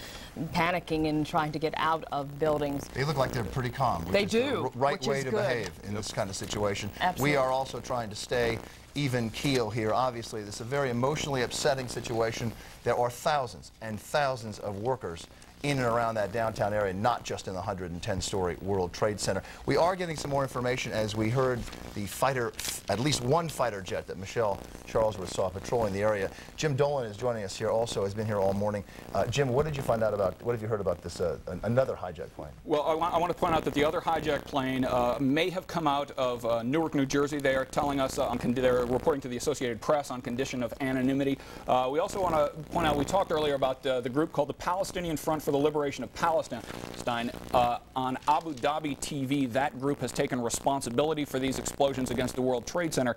panicking and trying to get out of buildings. They look like they're pretty calm. They do, The right which way is to good. behave in this kind of situation. Absolutely. We are also trying to stay even keel here. Obviously, this is a very emotionally upsetting situation. There are thousands and thousands of workers in and around that downtown area, not just in the 110-story World Trade Center. We are getting some more information as we heard the fighter, at least one fighter jet that Michelle Charlesworth saw patrolling the area. Jim Dolan is joining us here also, has been here all morning. Jim, what did you find out about, what have you heard about this, another hijacked plane? Well, I want to point out that the other hijacked plane may have come out of Newark, New Jersey. They are telling us, they're reporting to the Associated Press on condition of anonymity. We also want to point out, we talked earlier about the group called the Palestinian Front for the Liberation of Palestine. On Abu Dhabi TV, that group has taken responsibility for these explosions against the World Trade Center.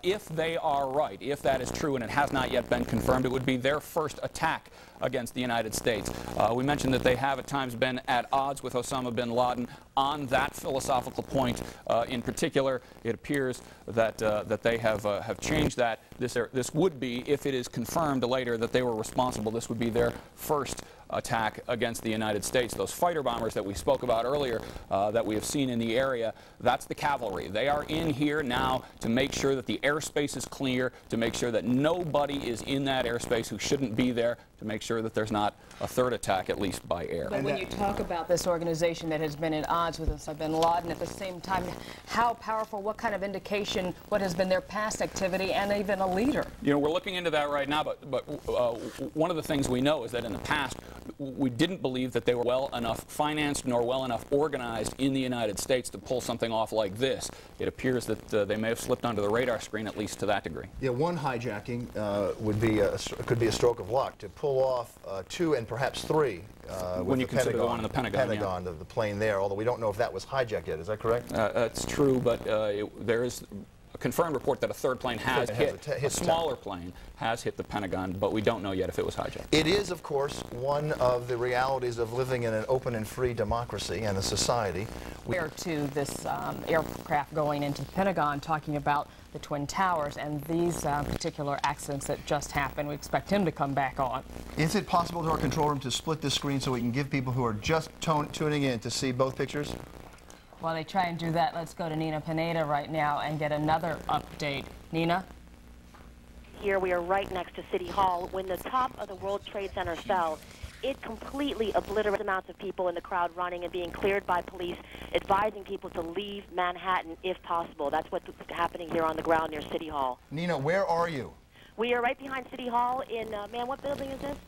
If they are right, if that is true, and it has not yet been confirmed, it would be their first attack against the United States. We mentioned that they have at times been at odds with Osama bin Laden on that philosophical point. In particular, it appears that that they have changed that. This would be, if it is confirmed later that they were responsible, this would be their first attack against the United States. Those fighter bombers that we spoke about earlier that we have seen in the area, that's the cavalry. They are in here now to make sure that the airspace is clear, to make sure that nobody is in that airspace who shouldn't be there, to make sure that there's not a third attack, at least by air. But when you talk about this organization that has been at odds with Osama bin Laden, at the same time, how powerful, what kind of indication, what has been their past activity, and even a leader? You know, we're looking into that right now, but one of the things we know is that in the past, we didn't believe that they were well enough financed nor well enough organized in the United States to pull something off like this. It appears that they may have slipped onto the radar screen, at least to that degree. Yeah, one hijacking could be a stroke of luck. To pull off two and perhaps three when you consider the one in the Pentagon, the plane there, although we don't know if that was hijacked yet. Is that correct? That's true, but there is a confirmed report that a third plane has hit, a smaller plane has hit the Pentagon, but we don't know yet if it was hijacked. It is, of course, one of the realities of living in an open and free democracy and a society. Prior to this aircraft going into the Pentagon, talking about the Twin Towers and these particular accidents that just happened, we expect him to come back on. Is it possible to our control room to split this screen so we can give people who are just tuning in to see both pictures? While they try and do that, let's go to Nina Pineda right now and get another update. Nina? Here we are right next to City Hall. When the top of the World Trade Center fell, it completely obliterated amounts of people in the crowd running and being cleared by police, advising people to leave Manhattan if possible. That's what's happening here on the ground near City Hall. Nina, where are you? We are right behind City Hall in, man, what building is this?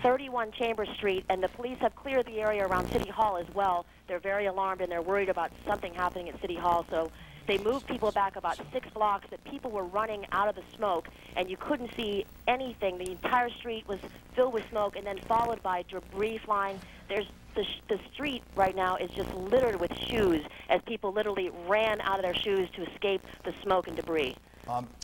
31 Chambers Street, and the police have cleared the area around City Hall as well. They're very alarmed and they're worried about something happening at City Hall, so they moved people back about 6 blocks. That people were running out of the smoke, and you couldn't see anything. The entire street was filled with smoke, and then followed by debris flying. There's the street right now is just littered with shoes, as people literally ran out of their shoes to escape the smoke and debris.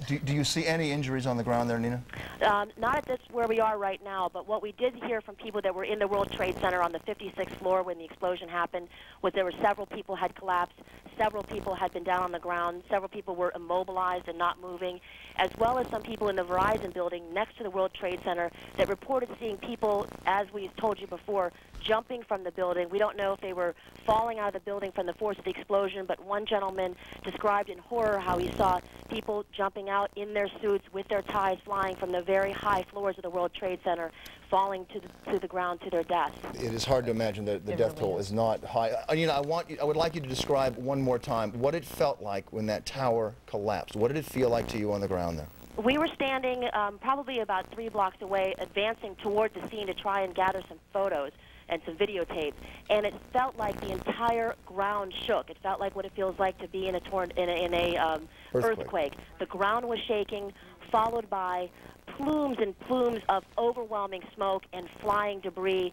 Do you see any injuries on the ground there, Nina? Not at this where we are right now, but what we did hear from people that were in the World Trade Center on the 56th floor when the explosion happened was there were several people had collapsed, several people had been down on the ground, several people were immobilized and not moving, as well as some people in the Verizon building next to the World Trade Center that reported seeing people, as we told you before, jumping from the building. We don't know if they were falling out of the building from the force of the explosion, but one gentleman described in horror how he saw people jumping out in their suits with their ties flying from the very high floors of the World Trade Center, falling to the ground to their deaths. It is hard to imagine that the death toll is not high. Nina, I would like you to describe one more time what it felt like when that tower collapsed. What did it feel like to you on the ground there? We were standing probably about 3 blocks away, advancing toward the scene to try and gather some photos and some videotape, and it felt like the entire ground shook. It felt like what it feels like to be in a earthquake. The ground was shaking, followed by plumes and plumes of overwhelming smoke and flying debris,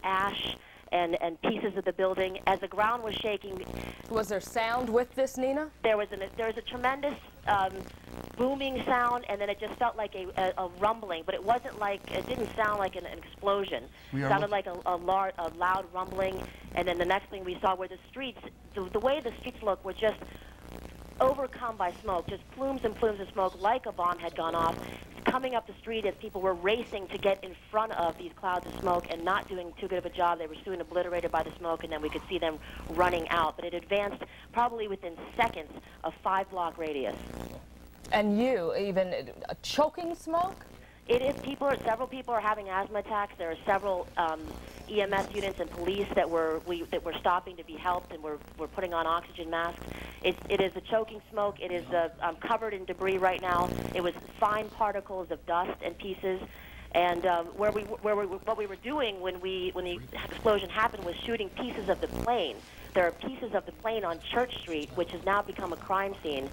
ash, and pieces of the building. As the ground was shaking. Was there sound with this, Nina? There was a tremendous booming sound, and then it just felt like a rumbling, but it didn't sound like an explosion. It sounded like a loud rumbling, and then the next thing we saw were the streets, the way the streets looked were just overcome by smoke, just plumes and plumes of smoke, like a bomb had gone off, coming up the street as people were racing to get in front of these clouds of smoke and not doing too good of a job. They were soon obliterated by the smoke, and then we could see them running out. But it advanced probably within seconds, a 5-block radius. And even choking smoke? It is. Several people are having asthma attacks. There are several EMS units and police that were stopping to be helped, and we're putting on oxygen masks. It is a choking smoke. It is covered in debris right now. It was fine particles of dust and pieces. And what we were doing when the explosion happened was shooting pieces of the plane. There are pieces of the plane on Church Street, which has now become a crime scene.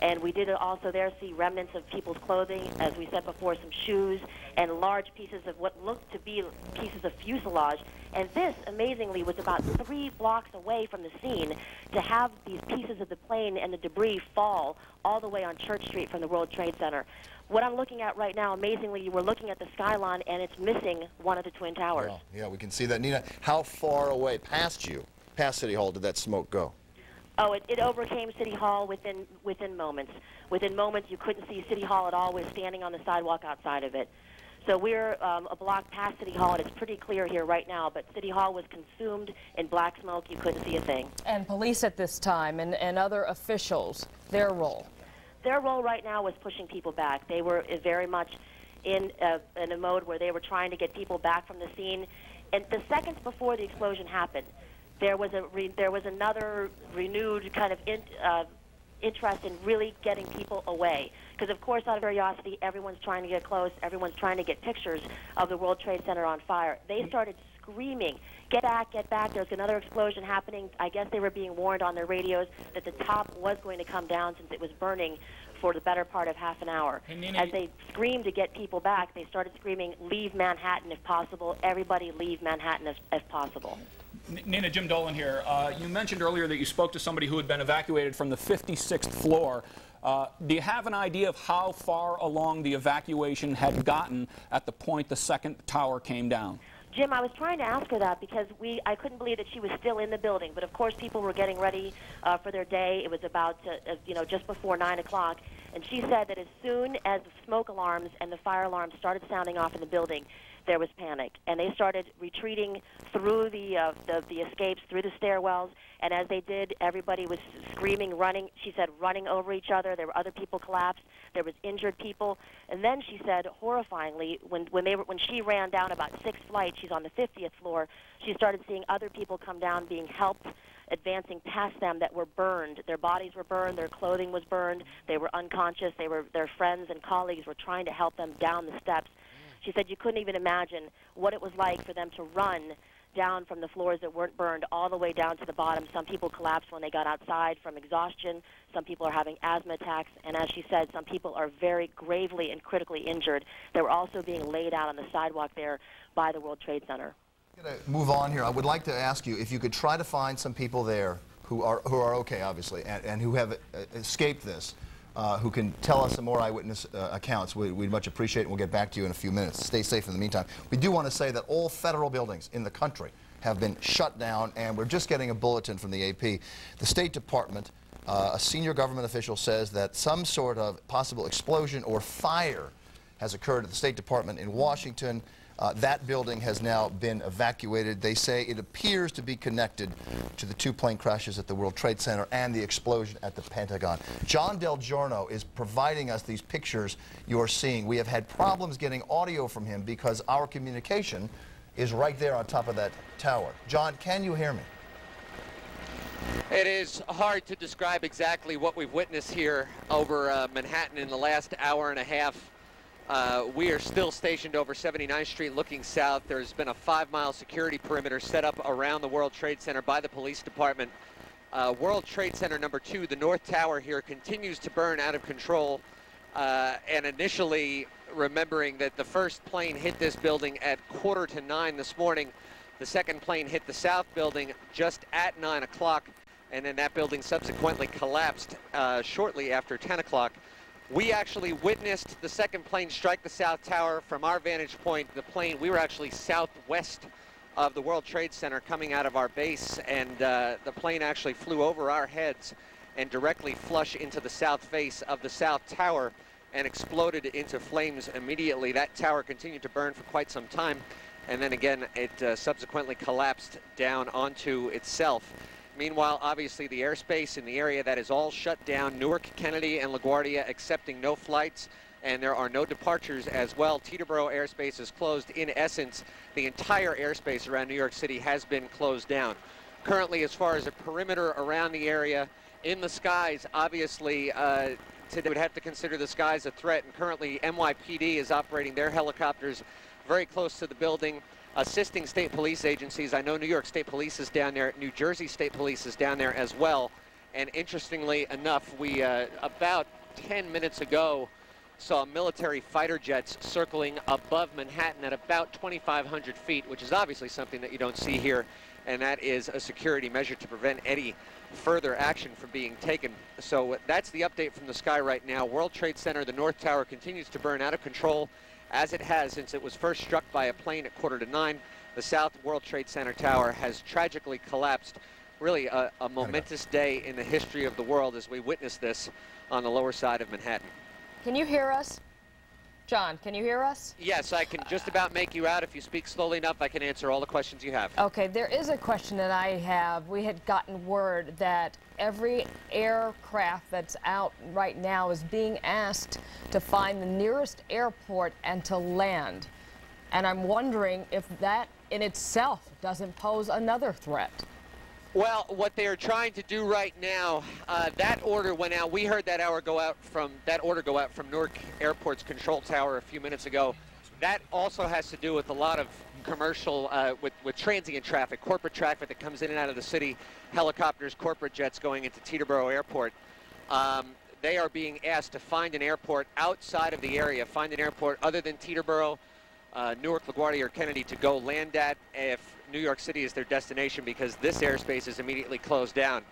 And we did also there see remnants of people's clothing, as we said before, some shoes, and large pieces of what looked to be pieces of fuselage. And this, amazingly, was about 3 blocks away from the scene to have these pieces of the plane and the debris fall all the way on Church Street from the World Trade Center. What I'm looking at right now, amazingly, we're looking at the skyline, and it's missing one of the Twin Towers. Wow. Yeah, we can see that. Nina, how far away past City Hall, did that smoke go? Oh, it overcame City Hall within moments. Within moments, you couldn't see City Hall at all. We're standing on the sidewalk outside of it. So we're a block past City Hall, and it's pretty clear here right now, but City Hall was consumed in black smoke. You couldn't see a thing. And police at this time and other officials, their role? Their role right now was pushing people back. They were very much in a mode where they were trying to get people back from the scene. And the seconds before the explosion happened, there was another renewed kind of interest in really getting people away. Because, of course, out of curiosity, everyone's trying to get close. Everyone's trying to get pictures of the World Trade Center on fire. They started screaming, "Get back, get back." There's another explosion happening. I guess they were being warned on their radios that the top was going to come down since it was burning for the better part of half an hour. As they screamed to get people back, they started screaming, "Leave Manhattan if possible. Everybody leave Manhattan if possible." Nina, Jim Dolan here. You mentioned earlier that you spoke to somebody who had been evacuated from the 56th floor. Do you have an idea of how far along the evacuation had gotten at the point the second tower came down? Jim, I was trying to ask her that because I couldn't believe that she was still in the building. But, of course, people were getting ready for their day. It was about, just before 9 o'clock. And she said that as soon as the smoke alarms and the fire alarms started sounding off in the building, there was panic. And they started retreating through the escapes, through the stairwells. And as they did, everybody was screaming, running. She said running over each other. There were other people collapsed. There was injured people. And then she said, horrifyingly, when she ran down about 6 flights, she's on the 50th floor, she started seeing other people come down being helped, advancing past them that were burned. Their bodies were burned. Their clothing was burned. They were unconscious. Their friends and colleagues were trying to help them down the steps. She said you couldn't even imagine what it was like for them to run down from the floors that weren't burned all the way down to the bottom. Some people collapsed when they got outside from exhaustion. Some people are having asthma attacks. And as she said, some people are very gravely and critically injured. They were also being laid out on the sidewalk there by the World Trade Center. I'm going to move on here. I would like to ask you if you could try to find some people there who are okay, obviously, and who have escaped this, who can tell us some more eyewitness accounts. We'd much appreciate it, and we'll get back to you in a few minutes. Stay safe in the meantime. We do want to say that all federal buildings in the country have been shut down, and we're just getting a bulletin from the AP. The State Department, a senior government official says that some sort of possible explosion or fire has occurred at the State Department in Washington. That building has now been evacuated. They say it appears to be connected to the 2 plane crashes at the World Trade Center and the explosion at the Pentagon. John Del Giorno is providing us these pictures you're seeing. We have had problems getting audio from him because our communication is right there on top of that tower. John, can you hear me? It is hard to describe exactly what we've witnessed here over Manhattan in the last hour and a half. We are still stationed over 79th Street looking south. There's been a 5-mile security perimeter set up around the World Trade Center by the police department. World Trade Center number 2, the North Tower here, continues to burn out of control. And initially, remembering that the first plane hit this building at 8:45 this morning, The second plane hit the south building just at 9 o'clock, and then that building subsequently collapsed shortly after 10 o'clock. We actually witnessed the second plane strike the south tower. From our vantage point, we were actually southwest of the World Trade Center coming out of our base, and the plane actually flew over our heads and directly flush into the south face of the south tower and exploded into flames immediately. That tower continued to burn for quite some time, and then again it subsequently collapsed down onto itself. Meanwhile, obviously the airspace in the area that is all shut down, Newark, Kennedy, and LaGuardia accepting no flights, and there are no departures as well. Teterboro airspace is closed. In essence, the entire airspace around New York City has been closed down. Currently, as far as a perimeter around the area, in the skies, obviously, today would have to consider the skies a threat, and currently NYPD is operating their helicopters very close to the building, assisting state police agencies. I know New York State Police is down there, New Jersey State Police is down there as well, and interestingly enough, we about 10 minutes ago saw military fighter jets circling above Manhattan at about 2,500 feet, which is obviously something that you don't see here, and that is a security measure to prevent any further action from being taken. So that's the update from the sky right now. World Trade Center, the North Tower, continues to burn out of control, as it has since it was first struck by a plane at 8:45. The South World Trade Center tower has tragically collapsed. Really a momentous day in the history of the world as we witness this on the lower side of Manhattan. Can you hear us? John, can you hear us? Yes, I can just about make you out. If you speak slowly enough, I can answer all the questions you have. Okay, there is a question that I have. We had gotten word that every aircraft that's out right now is being asked to find the nearest airport and to land. And I'm wondering if that in itself doesn't pose another threat. Well, what they are trying to do right now, that order went out. We heard that order go out from Newark Airport's control tower a few minutes ago. That also has to do with a lot of commercial, with transient traffic, corporate traffic that comes in and out of the city, helicopters, corporate jets going into Teterboro Airport. They are being asked to find an airport outside of the area, find an airport other than Teterboro, Newark, LaGuardia, or Kennedy to go land at if New York City is their destination, because this airspace is immediately closed down.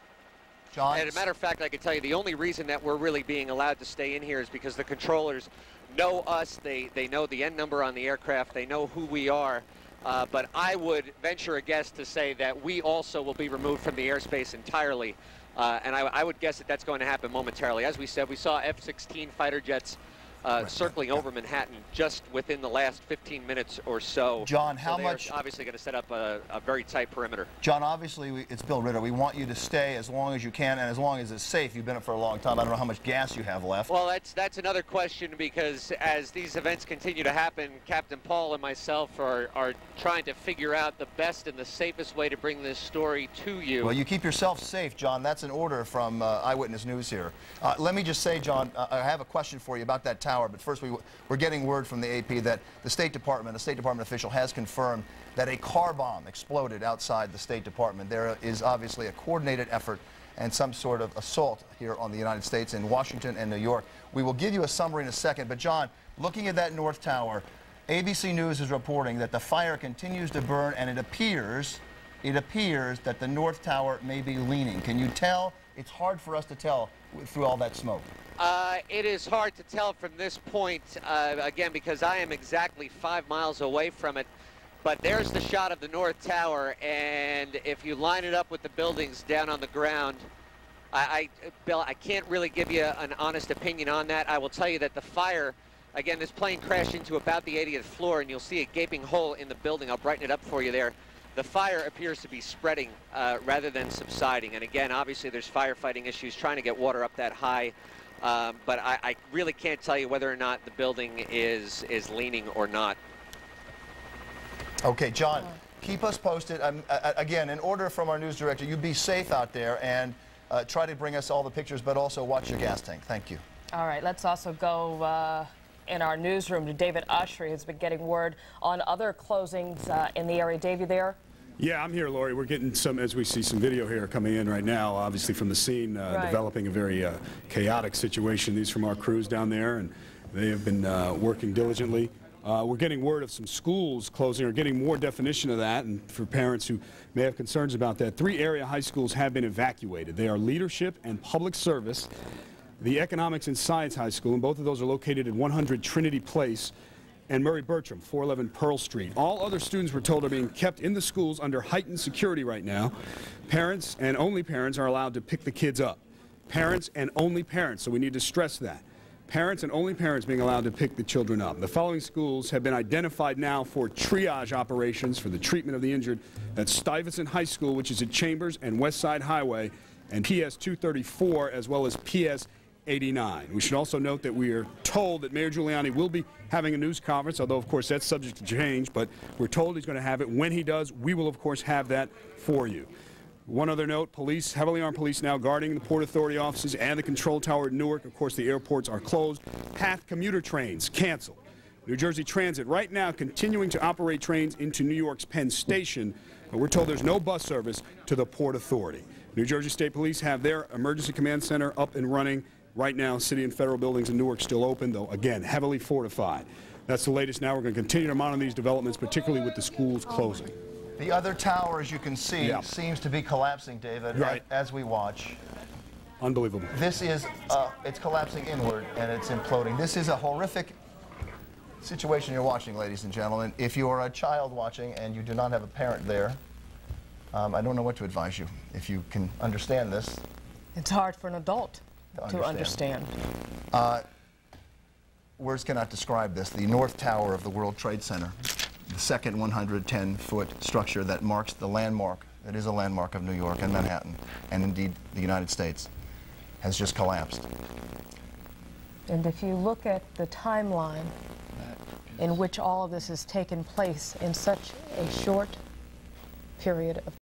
John? And as a matter of fact, I can tell you the only reason that we're really being allowed to stay in here is because the controllers know us. They know the end number on the aircraft. They know who we are. But I would venture a guess to say that we also will be removed from the airspace entirely. And I would guess that that's going to happen momentarily. As we said, we saw F-16 fighter jets circling over Manhattan just within the last 15 minutes or so. John, how much? Obviously going to set up a very tight perimeter. John, obviously, it's Bill Ritter. We want you to stay as long as you can and as long as it's safe. You've been up for a long time. I don't know how much gas you have left. Well, that's another question, because as these events continue to happen, Captain Paul and myself are trying to figure out the best and the safest way to bring this story to you. Well, you keep yourself safe, John. That's an order from Eyewitness News here. Let me just say, John, I have a question for you about that tower, but first we're getting word from the AP that the State Department, a State Department official has confirmed that a car bomb exploded outside the State Department. There is obviously a coordinated effort and some sort of assault here on the United States in Washington and New York. We will give you a summary in a second, but John, looking at that North Tower, ABC News is reporting that the fire continues to burn, and it appears that the North Tower may be leaning. Can you tell? It's hard for us to tell through all that smoke. It is hard to tell from this point, again, because I am exactly 5 miles away from it. But there's the shot of the North Tower, and if you line it up with the buildings down on the ground, Bill, I can't really give you an honest opinion on that. I will tell you that the fire, again, this plane crashed into about the 80th floor, and you'll see a gaping hole in the building. I'll brighten it up for you there. The fire appears to be spreading rather than subsiding. And again, obviously there's firefighting issues trying to get water up that high. But I really can't tell you whether or not the building is leaning or not. Okay, John, keep us posted. Again, in order from our news director, you be safe out there and try to bring us all the pictures, but also watch your gas tank. Thank you. All right, let's also go in our newsroom to David Ushery, who's been getting word on other closings in the area. Dave, you there? Yeah, I'm here, Lori. We're getting some, as we see some video here coming in right now, obviously from the scene, developing a very chaotic situation. These from our crews down there, and they have been working diligently We're getting word of some schools closing, or getting more definition of that, and for parents who may have concerns about that, 3 area high schools have been evacuated. They are Leadership and Public Service, the Economics and Science High School, and both of those are located at 100 Trinity Place, and Murray Bertram, 411 Pearl Street. All other students, we're told, are being kept in the schools under heightened security right now. Parents and only parents are allowed to pick the kids up. Parents and only parents, so we need to stress that. Parents and only parents being allowed to pick the children up. The following schools have been identified now for triage operations for the treatment of the injured. That's Stuyvesant High School, which is at Chambers and West Side Highway, and PS 234, as well as PS 89. We should also note that we are told that Mayor Giuliani will be having a news conference, although of course that's subject to change, but we're told he's going to have it. When he does, we will of course have that for you. One other note, police, heavily armed police now guarding the Port Authority offices and the control tower at Newark. Of course, the airports are closed. PATH commuter trains canceled. New Jersey Transit right now continuing to operate trains into New York's Penn Station, but we're told there's no bus service to the Port Authority. New Jersey State Police have their emergency command center up and running. Right now, city and federal buildings in Newark still open, though, again, heavily fortified. That's the latest now. We're going to continue to monitor these developments, particularly with the schools closing. The other tower, as you can see, seems to be collapsing, David, right, as we watch. Unbelievable. This is, it's collapsing inward and it's imploding. This is a horrific situation you're watching, ladies and gentlemen. If you are a child watching and you do not have a parent there, I don't know what to advise you. If you can understand this. It's hard for an adult to understand. Words cannot describe this. The North Tower of the World Trade Center, the second 110-foot structure that marks the landmark, that is a landmark of New York and Manhattan, and indeed the United States, has just collapsed. And if you look at the timeline in which all of this has taken place in such a short period of